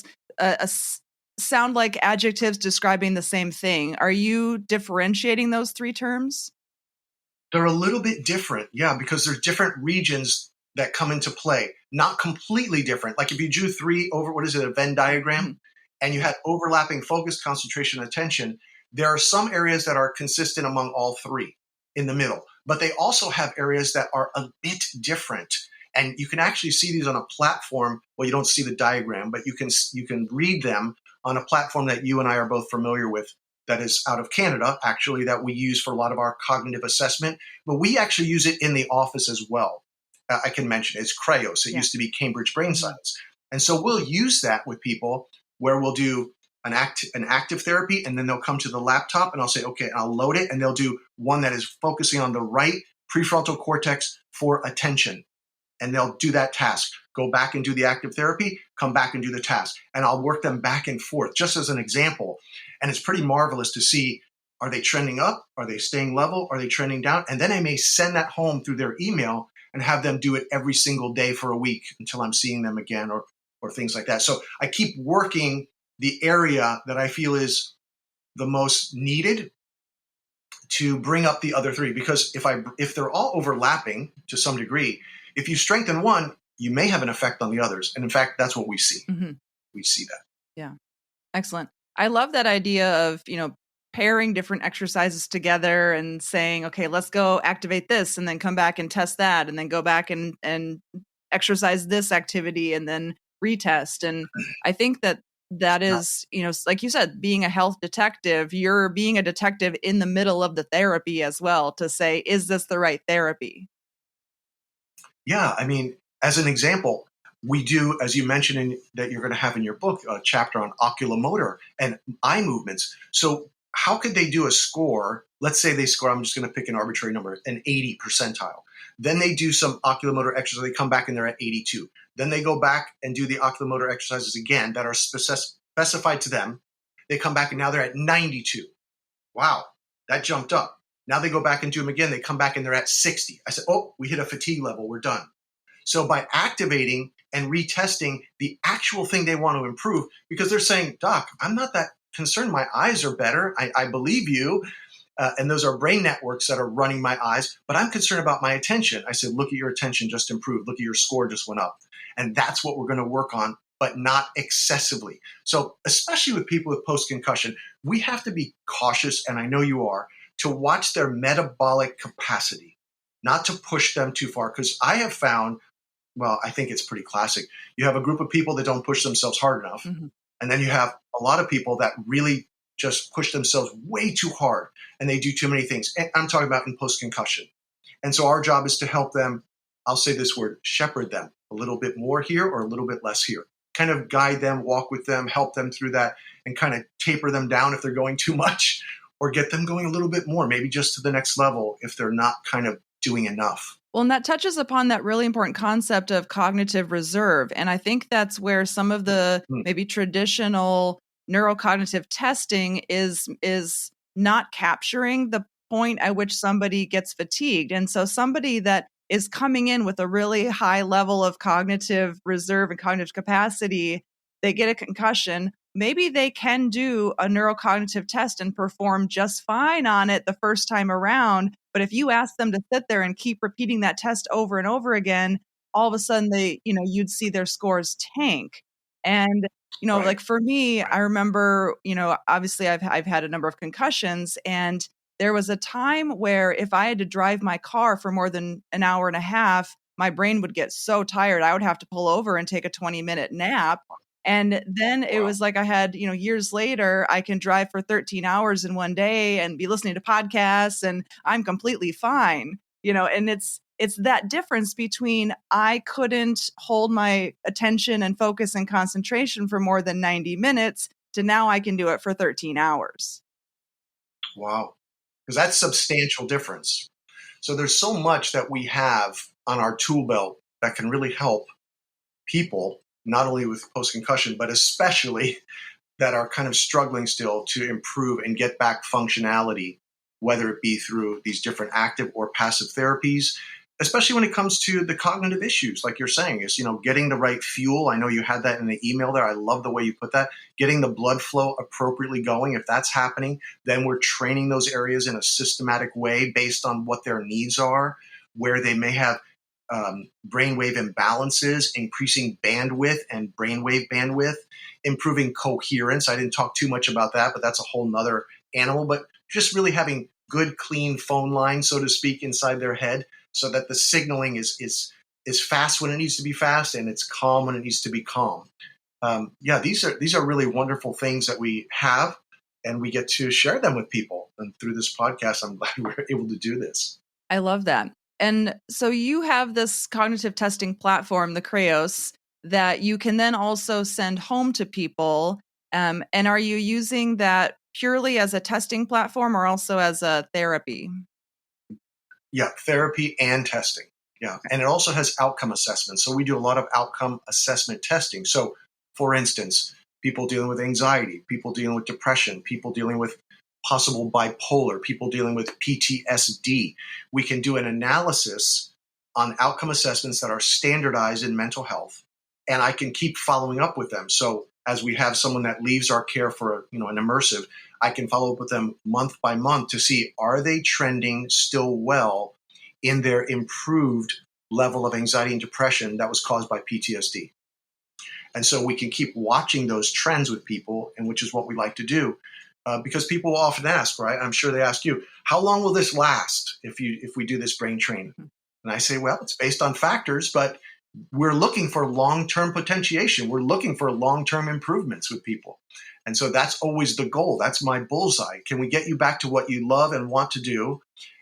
sound like adjectives describing the same thing. Are you differentiating those three terms? They're a little bit different, yeah, because there's different regions that come into play. Not completely different. Like if you drew a Venn diagram, Mm-hmm. and you had overlapping focus, concentration, and attention, there are some areas that are consistent among all three in the middle, but they also have areas that are a bit different. And you can actually see these on a platform. Well, you don't see the diagram, but you can read them on a platform that you and I are both familiar with, that is out of Canada, actually, that we use for a lot of our cognitive assessment. But we actually use it in the office as well. I can mention it's Creios. It used to be Cambridge Brain Science. And so we'll use that with people where we'll do an active therapy, and then they'll come to the laptop and I'll say, okay, I'll load it. And they'll do one that is focusing on the right prefrontal cortex for attention. And they'll do that task, go back and do the active therapy, come back and do the task. And I'll work them back and forth, just as an example. And it's pretty marvelous to see, are they trending up? Are they staying level? Are they trending down? And then I may send that home through their email and have them do it every single day for a week until I'm seeing them again, or things like that. So I keep working the area that I feel is the most needed to bring up the other three. Because if they're all overlapping to some degree, if you strengthen one, you may have an effect on the others. And in fact, that's what we see. Mm-hmm. We see that. Yeah. Excellent. I love that idea of, pairing different exercises together and saying, okay, let's go activate this and then come back and test that, and then go back and exercise this activity and then retest. And I think that is, like you said, being a health detective, you're being a detective in the middle of the therapy as well, to say, is this the right therapy? Yeah. I mean, as an example, we do, as you mentioned that you're going to have in your book, a chapter on oculomotor and eye movements. So how could they do a score? Let's say they score, I'm just going to pick an arbitrary number, an 80 percentile. Then they do some oculomotor exercise. They come back and they're at 82. Then they go back and do the oculomotor exercises again that are specified to them. They come back and now they're at 92. Wow, that jumped up. Now they go back and do them again. They come back and they're at 60. I said, oh, we hit a fatigue level. We're done. So by activating and retesting the actual thing they want to improve, because they're saying, Doc, I'm not that concerned. My eyes are better. I believe you. And those are brain networks that are running my eyes, but I'm concerned about my attention. I said, look at your attention just improved. Look at your score just went up. And that's what we're going to work on, but not excessively. So especially with people with post-concussion, we have to be cautious, and I know you are, to watch their metabolic capacity, not to push them too far. Because I have found, well, I think it's pretty classic. You have a group of people that don't push themselves hard enough. Mm-hmm. And then you have a lot of people that really just push themselves way too hard and they do too many things. And I'm talking about in post-concussion. And so our job is to help them, I'll say this word, shepherd them a little bit more here or a little bit less here. Kind of guide them, walk with them, help them through that, and kind of taper them down if they're going too much, or get them going a little bit more, maybe just to the next level if they're not kind of doing enough. Well, and that touches upon that really important concept of cognitive reserve. And I think that's where some of the maybe traditional neurocognitive testing is not capturing the point at which somebody gets fatigued. And so somebody that is coming in with a really high level of cognitive reserve and cognitive capacity, they get a concussion, maybe they can do a neurocognitive test and perform just fine on it the first time around. But if you ask them to sit there and keep repeating that test over and over again, all of a sudden you'd see their scores tank. And, Right. like for me, I remember, obviously I've had a number of concussions, and there was a time where if I had to drive my car for more than an hour and a half, my brain would get so tired, I would have to pull over and take a 20-minute nap. And then it was like I had, years later, I can drive for 13 hours in one day and be listening to podcasts and I'm completely fine, and it's that difference between I couldn't hold my attention and focus and concentration for more than 90 minutes to now I can do it for 13 hours. Wow. Because that's substantial difference. So there's so much that we have on our tool belt that can really help people, not only with post-concussion, but especially that are kind of struggling still to improve and get back functionality, whether it be through these different active or passive therapies, especially when it comes to the cognitive issues, like you're saying, is, getting the right fuel. I know you had that in the email there. I love the way you put that. Getting the blood flow appropriately going. If that's happening, then we're training those areas in a systematic way based on what their needs are, where they may have brainwave imbalances, increasing bandwidth and brainwave bandwidth, improving coherence. I didn't talk too much about that, but that's a whole nother animal. But just really having good, clean phone lines, so to speak, inside their head, so that the signaling is fast when it needs to be fast and it's calm when it needs to be calm. These are really wonderful things that we have, and we get to share them with people. And through this podcast, I'm glad we're able to do this. I love that. And so you have this cognitive testing platform, the Creos, that you can then also send home to people. And are you using that purely as a testing platform or also as a therapy? Yeah, therapy and testing. Yeah. And it also has outcome assessments. So we do a lot of outcome assessment testing. So, for instance, people dealing with anxiety, people dealing with depression, people dealing with possible bipolar, people dealing with PTSD. We can do an analysis on outcome assessments that are standardized in mental health, and I can keep following up with them. So as we have someone that leaves our care for an immersive, I can follow up with them month by month to see, are they trending still well in their improved level of anxiety and depression that was caused by PTSD. And so we can keep watching those trends with people, and which is what we like to do. Because people will often ask, right? I'm sure they ask you, how long will this last if we do this brain training? And I say, well, it's based on factors, but we're looking for long-term potentiation. We're looking for long-term improvements with people. And so that's always the goal. That's my bullseye. Can we get you back to what you love and want to do?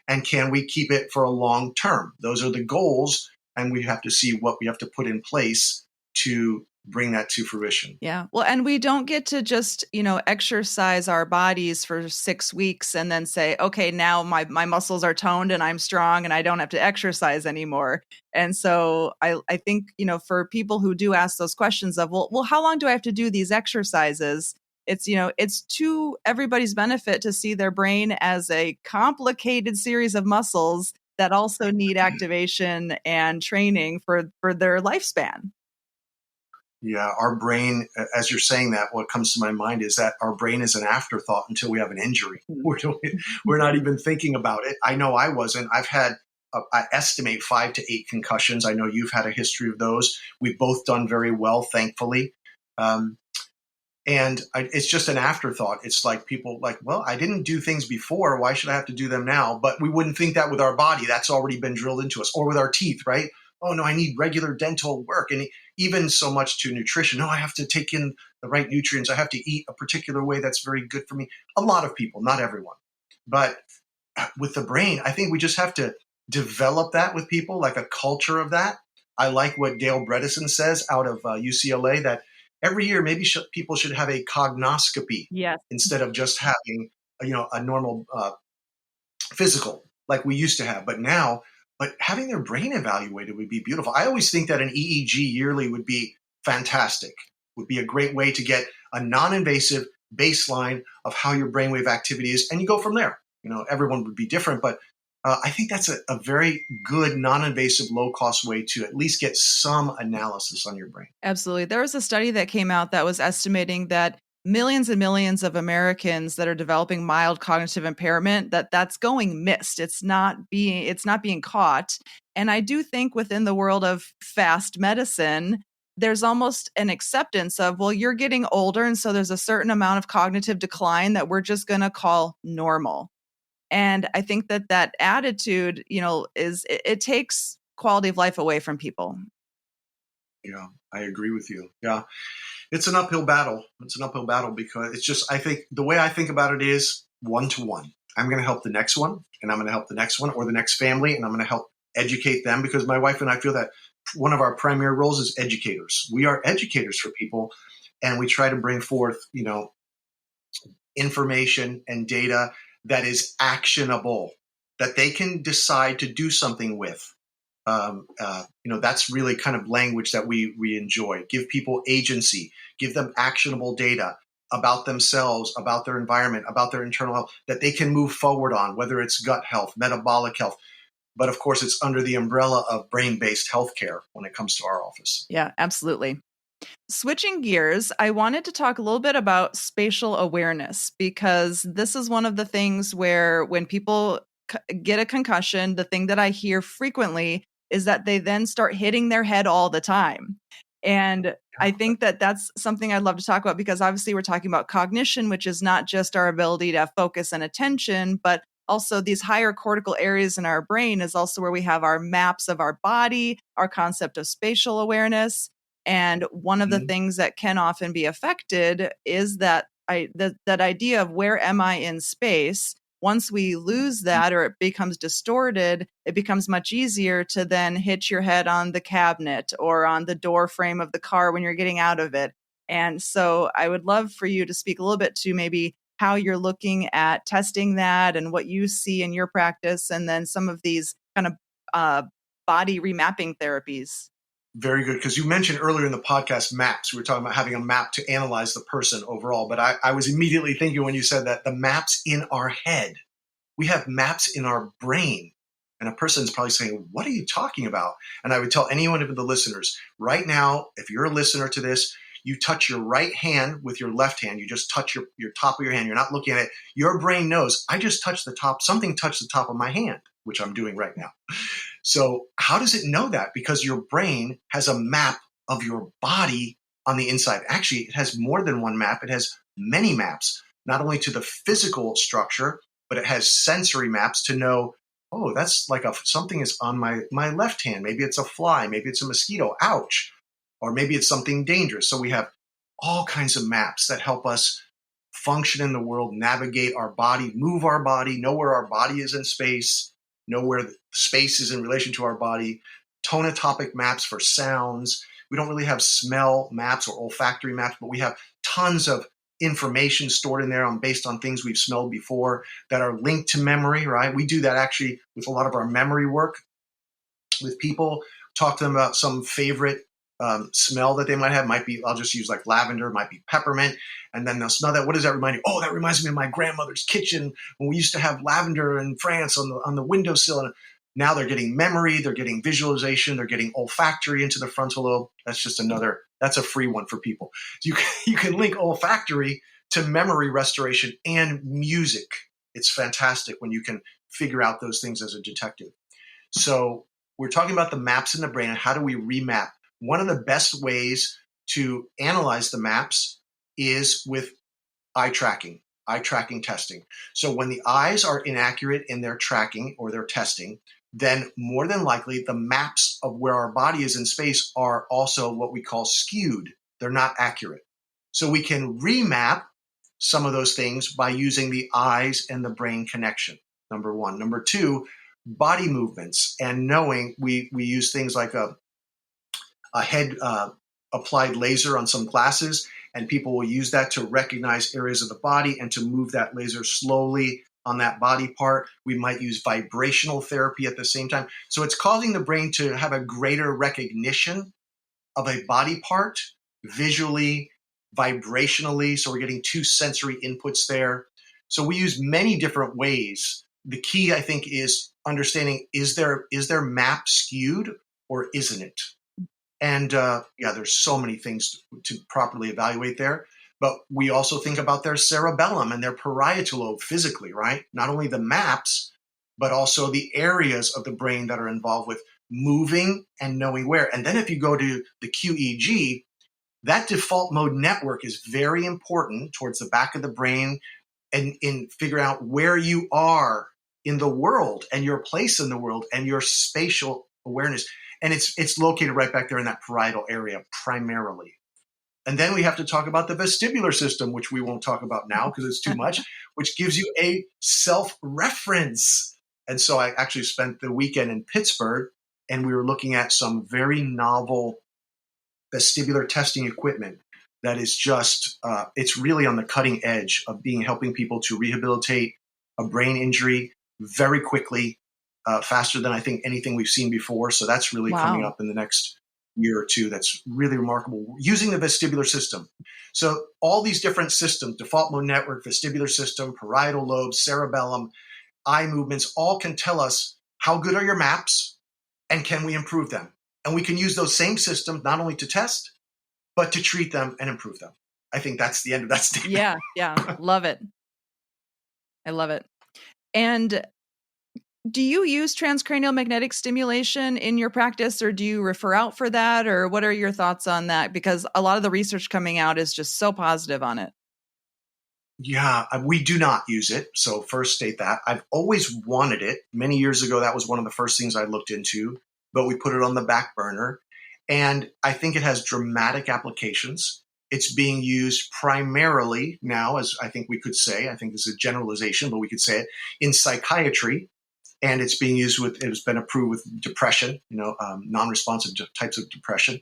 And can we keep it for a long term? Those are the goals. And we have to see what we have to put in place to bring that to fruition. Yeah. Well, and we don't get to just, exercise our bodies for 6 weeks and then say, okay, now my muscles are toned and I'm strong and I don't have to exercise anymore. And so I think, for people who do ask those questions of, well, how long do I have to do these exercises? It's to everybody's benefit to see their brain as a complicated series of muscles that also need activation and training for their lifespan. Yeah, our brain, as you're saying that, what comes to my mind is that our brain is an afterthought until we have an injury. We're not even thinking about it. I know I wasn't. I've had, I estimate 5 to 8 concussions. I know you've had a history of those. We've both done very well, thankfully. It's just an afterthought. It's like people like, well, I didn't do things before. Why should I have to do them now? But we wouldn't think that with our body. That's already been drilled into us. Or with our teeth, right? Oh, no, I need regular dental work. And even so much to nutrition. No, I have to take in the right nutrients. I have to eat a particular way that's very good for me. A lot of people, not everyone. But with the brain, I think we just have to develop that with people, like a culture of that. I like what Dale Bredesen says out of UCLA, that every year maybe people should have a cognoscopy instead of just having a normal physical like we used to have. But having their brain evaluated would be beautiful. I always think that an EEG yearly would be fantastic, would be a great way to get a non-invasive baseline of how your brainwave activity is, and you go from there. Everyone would be different, but I think that's a very good, non-invasive, low-cost way to at least get some analysis on your brain. Absolutely. There was a study that came out that was estimating that millions and millions of Americans that are developing mild cognitive impairment, that's going missed. It's not being caught. And I do think within the world of fast medicine, there's almost an acceptance of, well, you're getting older, and so there's a certain amount of cognitive decline that we're just going to call normal. And I think that attitude, it takes quality of life away from people. Yeah, I agree with you. Yeah. It's an uphill battle. Because it's just, I think the way I think about it is one-to-one. I'm going to help the next one, and I'm going to help the next one or the next family, and I'm going to help educate them, because my wife and I feel that one of our primary roles is educators. We are educators for people, and we try to bring forth, information and data that is actionable. that they can decide to do something with. That's really kind of language that we enjoy. Give people agency, give them actionable data about themselves, about their environment, about their internal health that they can move forward on, whether it's gut health, metabolic health. But of course, it's under the umbrella of brain-based healthcare when it comes to our office. Yeah, absolutely. Switching gears, I wanted to talk a little bit about spatial awareness, because this is one of the things where when people get a concussion, the thing that I hear frequently is that they then start hitting their head all the time. And I think that that's something I'd love to talk about, because obviously we're talking about cognition, which is not just our ability to have focus and attention, but also these higher cortical areas in our brain is also where we have our maps of our body, our concept of spatial awareness. And one of the things that can often be affected is that that idea of where am I in space. Once we lose that or it becomes distorted, it becomes much easier to then hit your head on the cabinet or on the door frame of the car when you're getting out of it. And so I would love for you to speak a little bit to maybe how you're looking at testing that and what you see in your practice, and then some of these kind of body remapping therapies. Very good, because you mentioned earlier in the podcast maps. We were talking about having a map to analyze the person overall, but I was immediately thinking when you said that the maps in our head, we have maps in our brain. And a person's probably saying, what are you talking about? And I would tell any one of the listeners, right now, if you're a listener to this, you touch your right hand with your left hand. You just touch your top of your hand. You're not looking at it. Your brain knows, I just touched the top. Something touched the top of my hand, which I'm doing right now. So how does it know that? Because your brain has a map of your body on the inside. Actually, it has more than one map. It has many maps, not only to the physical structure, but it has sensory maps to know, oh, that's like something is on my left hand. Maybe it's a fly. Maybe it's a mosquito. Ouch. Or maybe it's something dangerous. So we have all kinds of maps that help us function in the world, navigate our body, move our body, know where our body is in space, know where the space is in relation to our body, tonotopic maps for sounds. We don't really have smell maps or olfactory maps, but we have tons of information stored in there based on things we've smelled before that are linked to memory, right? We do that actually with a lot of our memory work with people. Talk to them about some favorite smell that they might have. Might be, I'll just use like lavender, might be peppermint. And then they'll smell that. What does that remind you? Oh, that reminds me of my grandmother's kitchen when we used to have lavender in France on the windowsill. And now they're getting memory, they're getting visualization, they're getting olfactory into the frontal lobe. That's just that's a free one for people. You can link olfactory to memory restoration and music. It's fantastic when you can figure out those things as a detective. So we're talking about the maps in the brain and how do we remap. One of the best ways to analyze the maps is with eye tracking testing. So when the eyes are inaccurate in their tracking or their testing, then more than likely the maps of where our body is in space are also what we call skewed. They're not accurate. So we can remap some of those things by using the eyes and the brain connection, number one. Number two, body movements and knowing we use things like a head applied laser on some glasses, and people will use that to recognize areas of the body and to move that laser slowly on that body part. We might use vibrational therapy at the same time. So it's causing the brain to have a greater recognition of a body part visually, vibrationally. So we're getting two sensory inputs there. So we use many different ways. The key, I think, is understanding, is their map skewed or isn't it? And there's so many things to properly evaluate there. But we also think about their cerebellum and their parietal lobe physically, right? Not only the maps, but also the areas of the brain that are involved with moving and knowing where. And then if you go to the QEEG, that default mode network is very important towards the back of the brain and in figuring out where you are in the world and your place in the world and your spatial awareness. And it's located right back there in that parietal area primarily. And then we have to talk about the vestibular system, which we won't talk about now because it's too much, which gives you a self-reference. And so I actually spent the weekend in Pittsburgh, and we were looking at some very novel vestibular testing equipment that is just, it's really on the cutting edge of helping people to rehabilitate a brain injury very quickly, faster than I think anything we've seen before. So that's really coming Wow. up in the next year or two. That's really remarkable, using the vestibular system. So all these different systems, default mode network, vestibular system, parietal lobe, cerebellum, eye movements, all can tell us how good are your maps and can we improve them. And we can use those same systems not only to test, but to treat them and improve them. I think that's the end of that statement. Yeah. Love it. I love it. And do you use transcranial magnetic stimulation in your practice, or do you refer out for that, or what are your thoughts on that? Because a lot of the research coming out is just so positive on it. Yeah, we do not use it. So first state that. I've always wanted it. Many years ago, that was one of the first things I looked into, but we put it on the back burner. And I think it has dramatic applications. It's being used primarily now, as I think we could say, I think this is a generalization, but we could say it, in psychiatry. And it's being used it's been approved with depression, non-responsive types of depression.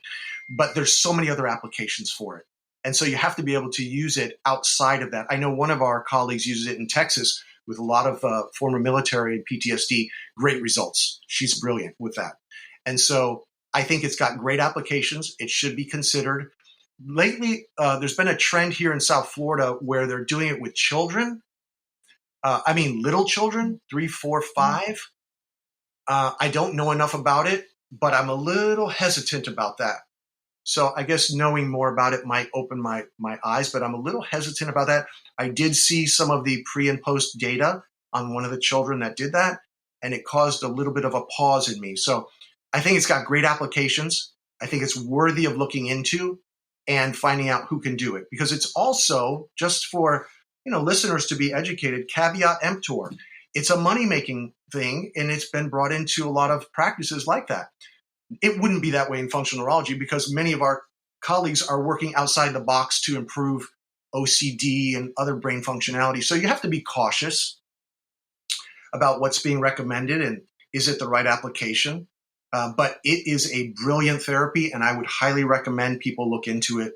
But there's so many other applications for it. And so you have to be able to use it outside of that. I know one of our colleagues uses it in Texas with a lot of former military and PTSD, great results. She's brilliant with that. And so I think it's got great applications. It should be considered. Lately, there's been a trend here in South Florida where they're doing it with children. Little children, 3, 4, 5. I don't know enough about it, but I'm a little hesitant about that. So I guess knowing more about it might open my eyes, but I'm a little hesitant about that. I did see some of the pre and post data on one of the children that did that, and it caused a little bit of a pause in me. So I think it's got great applications. I think it's worthy of looking into and finding out who can do it, because it's also, just for listeners to be educated, caveat emptor. It's a money-making thing, and it's been brought into a lot of practices like that. It wouldn't be that way in functional neurology because many of our colleagues are working outside the box to improve OCD and other brain functionality. So you have to be cautious about what's being recommended and is it the right application. But it is a brilliant therapy, and I would highly recommend people look into it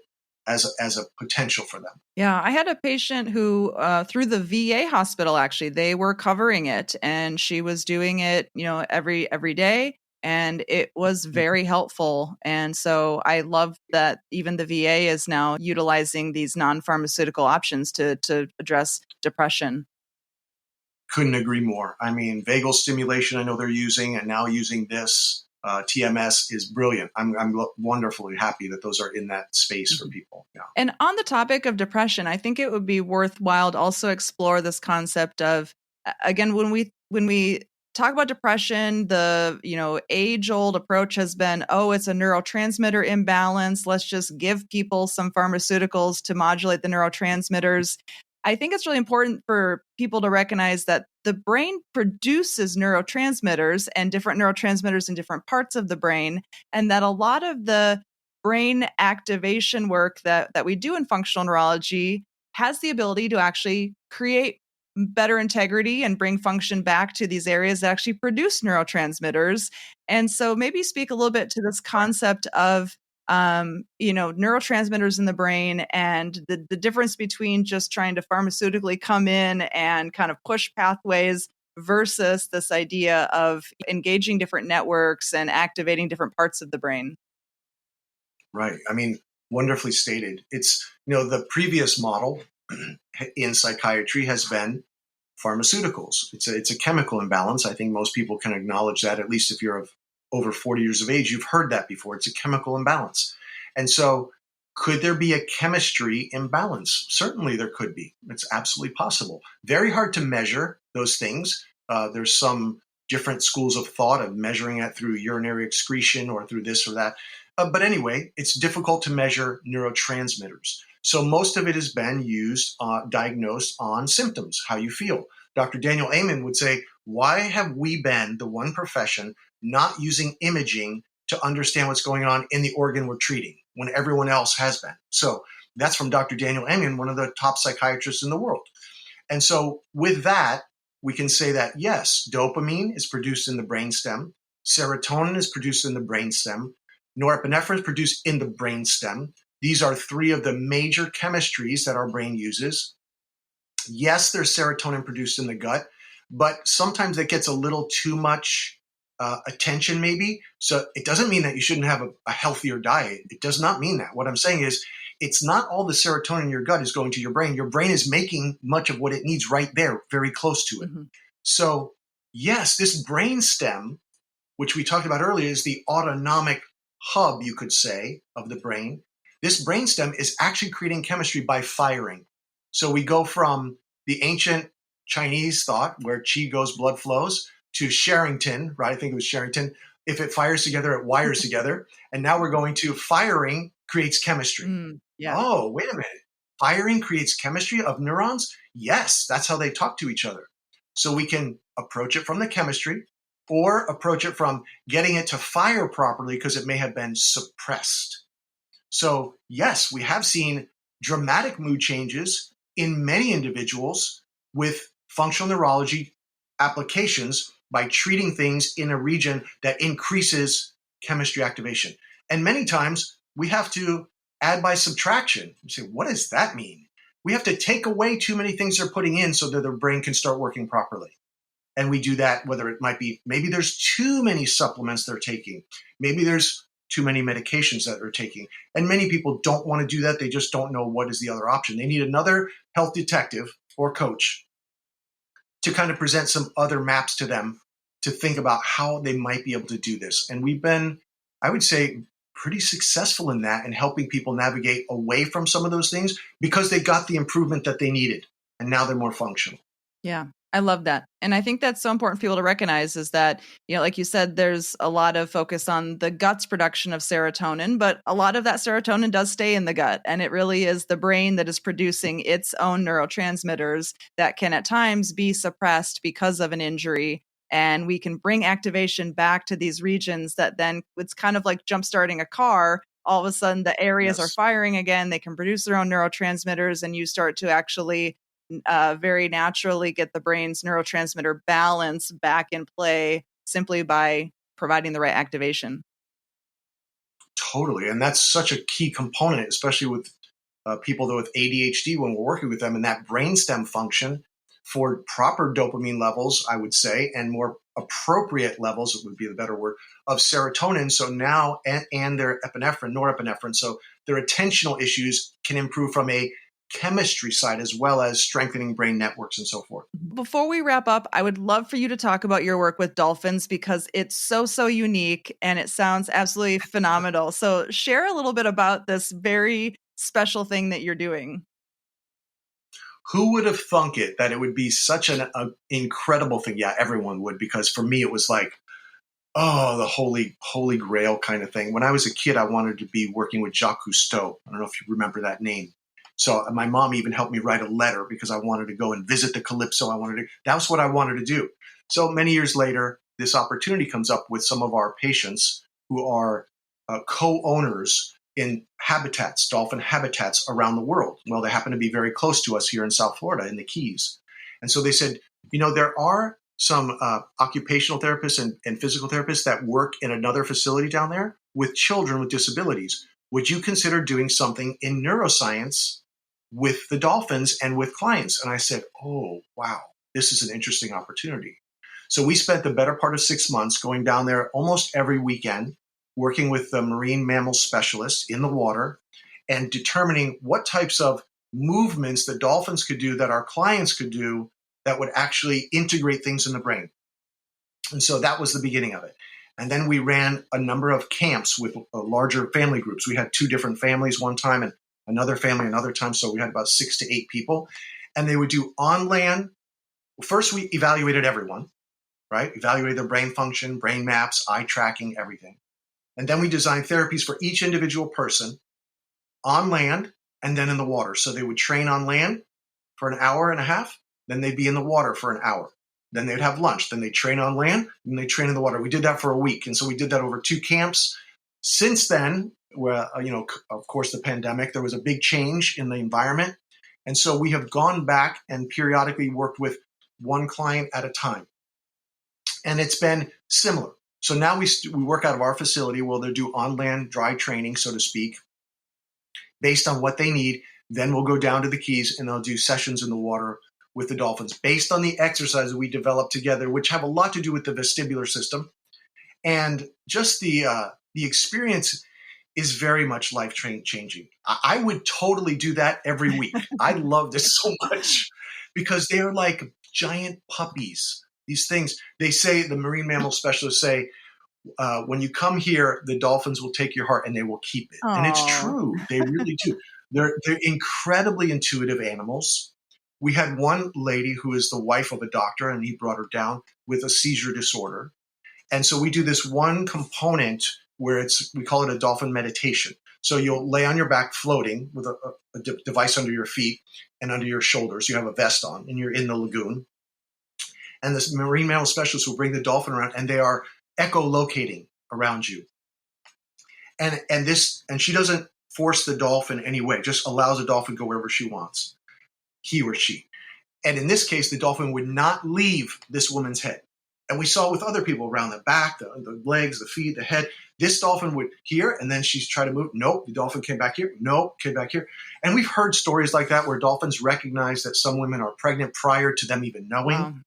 as a potential for them. Yeah, I had a patient who, through the VA hospital, actually, they were covering it, and she was doing it, every day, and it was very helpful. And so I love that even the VA is now utilizing these non-pharmaceutical options to address depression. Couldn't agree more. I mean, vagal stimulation, I know they're using, and now using this. TMS is brilliant. I'm wonderfully happy that those are in that space for people. Yeah. And on the topic of depression, I think it would be worthwhile to also explore this concept of, again, when we talk about depression, the age-old approach has been, it's a neurotransmitter imbalance. Let's just give people some pharmaceuticals to modulate the neurotransmitters. I think it's really important for people to recognize that the brain produces neurotransmitters and different neurotransmitters in different parts of the brain, and that a lot of the brain activation work that we do in functional neurology has the ability to actually create better integrity and bring function back to these areas that actually produce neurotransmitters. And so maybe speak a little bit to this concept of neurotransmitters in the brain and the difference between just trying to pharmaceutically come in and kind of push pathways versus this idea of engaging different networks and activating different parts of the brain. Right. I mean, wonderfully stated. It's, the previous model in psychiatry has been pharmaceuticals. It's a chemical imbalance. I think most people can acknowledge that, at least if you're of over 40 years of age, you've heard that before. It's a chemical imbalance. And so could there be a chemistry imbalance? Certainly there could be. It's absolutely possible. Very hard to measure those things. There's some different schools of thought of measuring it through urinary excretion or through this or that. But anyway, it's difficult to measure neurotransmitters. So most of it has been used, diagnosed on symptoms, how you feel. Dr. Daniel Amen would say, why have we been the one profession not using imaging to understand what's going on in the organ we're treating when everyone else has been? So that's from Dr. Daniel Amen, one of the top psychiatrists in the world. And so with that, we can say that, yes, dopamine is produced in the brainstem, serotonin is produced in the brainstem, norepinephrine is produced in the brainstem. These are three of the major chemistries that our brain uses. Yes, there's serotonin produced in the gut. but sometimes that gets a little too much attention maybe. So it doesn't mean that you shouldn't have a healthier diet. It does not mean that. What I'm saying is it's not all the serotonin in your gut is going to your brain. Your brain is making much of what it needs right there, very close to it. So yes, this brain stem, which we talked about earlier, is the autonomic hub, you could say, of the brain. This brainstem is actually creating chemistry by firing. So we go from the ancient Chinese thought, where qi goes, blood flows, to Sherrington, right? I think it was Sherrington. If it fires together, it wires together. And now we're going to firing creates chemistry. Yeah. Oh, wait a minute. Firing creates chemistry of neurons? Yes, that's how they talk to each other. So we can approach it from the chemistry, or approach it from getting it to fire properly because it may have been suppressed. So yes, we have seen dramatic mood changes in many individuals with functional neurology applications by treating things in a region that increases chemistry activation. And many times we have to add by subtraction. You say, what does that mean? We have to take away too many things they're putting in so that their brain can start working properly. And we do that whether it might be, maybe there's too many supplements they're taking. Maybe there's too many medications that they're taking. And many people don't want to do that. They just don't know what is the other option. They need another health detective or coach to kind of present some other maps to them to think about how they might be able to do this. And we've been, I would say, pretty successful in that and helping people navigate away from some of those things because they got the improvement that they needed. And now they're more functional. Yeah. I love that. And I think that's so important for people to recognize is that, like you said, there's a lot of focus on the gut's production of serotonin, but a lot of that serotonin does stay in the gut. And it really is the brain that is producing its own neurotransmitters that can at times be suppressed because of an injury. And we can bring activation back to these regions that then it's kind of like jumpstarting a car. All of a sudden, the areas are firing again. They can produce their own neurotransmitters, and you start to actually very naturally get the brain's neurotransmitter balance back in play simply by providing the right activation. Totally. And that's such a key component, especially with people with ADHD when we're working with them, and that brainstem function for proper dopamine levels, I would say, and more appropriate levels, would be the better word, of serotonin. So now, and their epinephrine, norepinephrine. So their attentional issues can improve from a chemistry side as well as strengthening brain networks and so forth. Before we wrap up, I would love for you to talk about your work with dolphins because it's so unique and it sounds absolutely phenomenal. So share a little bit about this very special thing that you're doing. Who would have thunk it that it would be such an incredible thing? Yeah, everyone would, because for me it was like, oh, the holy grail kind of thing. When I was a kid, I wanted to be working with Jacques Cousteau. I don't know if you remember that name. So my mom even helped me write a letter because I wanted to go and visit the Calypso. That was what I wanted to do. So many years later, this opportunity comes up with some of our patients who are co-owners in habitats, dolphin habitats around the world. Well, they happen to be very close to us here in South Florida in the Keys. And so they said, there are some occupational therapists and physical therapists that work in another facility down there with children with disabilities. Would you consider doing something in neuroscience with the dolphins and with clients? And I said, oh, wow, this is an interesting opportunity. So we spent the better part of 6 months going down there almost every weekend, working with the marine mammal specialists in the water and determining what types of movements the dolphins could do that our clients could do that would actually integrate things in the brain. And so that was the beginning of it. And then we ran a number of camps with larger family groups. We had 2 different families one time and another family another time. So we had about 6 to 8 people. And they would do on land. First, we evaluated everyone, right? Evaluated their brain function, brain maps, eye tracking, everything. And then we designed therapies for each individual person on land and then in the water. So they would train on land for an hour and a half. Then they'd be in the water for an hour. Then they'd have lunch. Then they train on land and they train in the water. We did that for a week. And so we did that over 2 camps. Since then, of course, the pandemic, there was a big change in the environment. And so we have gone back and periodically worked with one client at a time. And it's been similar. So now we work out of our facility where they'll do on-land dry training, so to speak, based on what they need. Then we'll go down to the Keys and they'll do sessions in the water with the dolphins based on the exercises we developed together, which have a lot to do with the vestibular system. And just the experience is very much life-changing. I would totally do that every week. I love this so much because they are like giant puppies. These things, they say, the marine mammal specialists say, when you come here, the dolphins will take your heart and they will keep it. Aww. And it's true. They really do. They're incredibly intuitive animals. We had one lady who is the wife of a doctor, and he brought her down with a seizure disorder. And so we do this one component where we call it a dolphin meditation. So you'll lay on your back floating with a device under your feet and under your shoulders. You have a vest on and you're in the lagoon. And this marine mammal specialist will bring the dolphin around and they are echolocating around you. And she doesn't force the dolphin any way, just allows the dolphin to go wherever she wants, he or she. And in this case, the dolphin would not leave this woman's head. And we saw with other people around the back, the legs, the feet, the head. This dolphin would here, and then she's trying to move. Nope, the dolphin came back here. Nope, came back here. And we've heard stories like that where dolphins recognize that some women are pregnant prior to them even knowing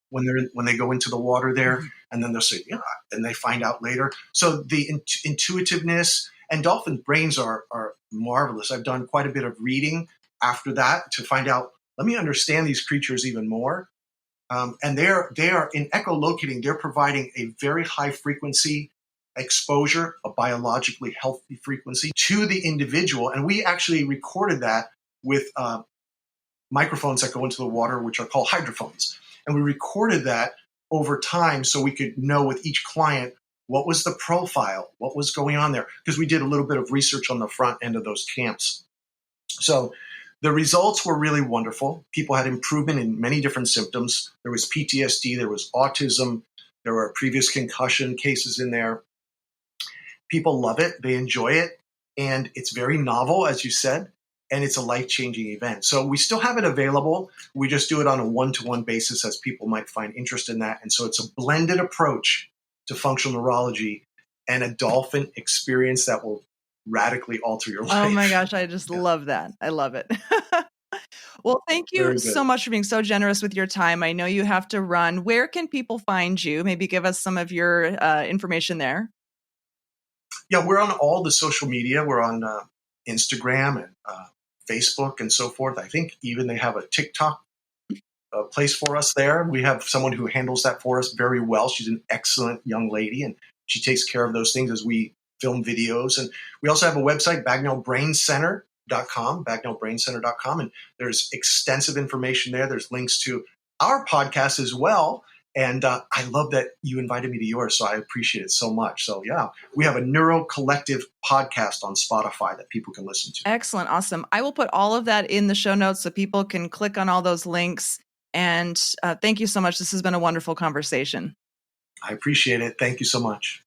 when they go into the water there. Mm-hmm. And then they'll say, yeah, and they find out later. So the intuitiveness, and dolphin brains are marvelous. I've done quite a bit of reading after that to find out, let me understand these creatures even more. And they are in echolocating, they're providing a very high frequency exposure, a biologically healthy frequency to the individual. And we actually recorded that with microphones that go into the water, which are called hydrophones. And we recorded that over time so we could know with each client what was the profile, what was going on there, because we did a little bit of research on the front end of those camps. So the results were really wonderful. People had improvement in many different symptoms. There was PTSD, there was autism, there were previous concussion cases in there. People love it, they enjoy it, and it's very novel, as you said, and it's a life-changing event. So we still have it available. We just do it on a one-to-one basis as people might find interest in that. And so it's a blended approach to functional neurology and a dolphin experience that will radically alter your life. Oh my gosh, I just love that. I love it. Well, thank you so much for being so generous with your time. I know you have to run. Where can people find you? Maybe give us some of your information there. Yeah, we're on all the social media. We're on Instagram and Facebook and so forth. I think even they have a TikTok place for us there. We have someone who handles that for us very well. She's an excellent young lady, and she takes care of those things as we film videos. And we also have a website, bagnellbraincenter.com, and there's extensive information there. There's links to our podcast as well. And I love that you invited me to yours, so I appreciate it so much. So yeah, we have a Neuro Collective podcast on Spotify that people can listen to. Excellent. Awesome. I will put all of that in the show notes so people can click on all those links. And thank you so much. This has been a wonderful conversation. I appreciate it. Thank you so much.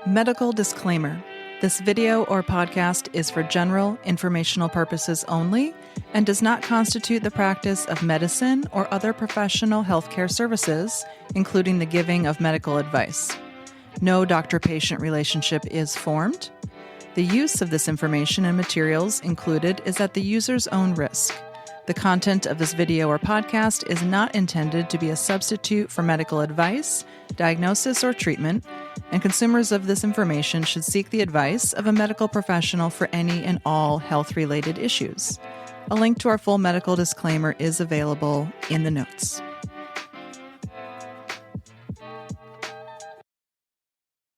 Medical disclaimer. This video or podcast is for general informational purposes only and does not constitute the practice of medicine or other professional healthcare services, including the giving of medical advice. No doctor-patient relationship is formed. The use of this information and materials included is at the user's own risk. The content of this video or podcast is not intended to be a substitute for medical advice, diagnosis, or treatment, and consumers of this information should seek the advice of a medical professional for any and all health-related issues. A link to our full medical disclaimer is available in the notes.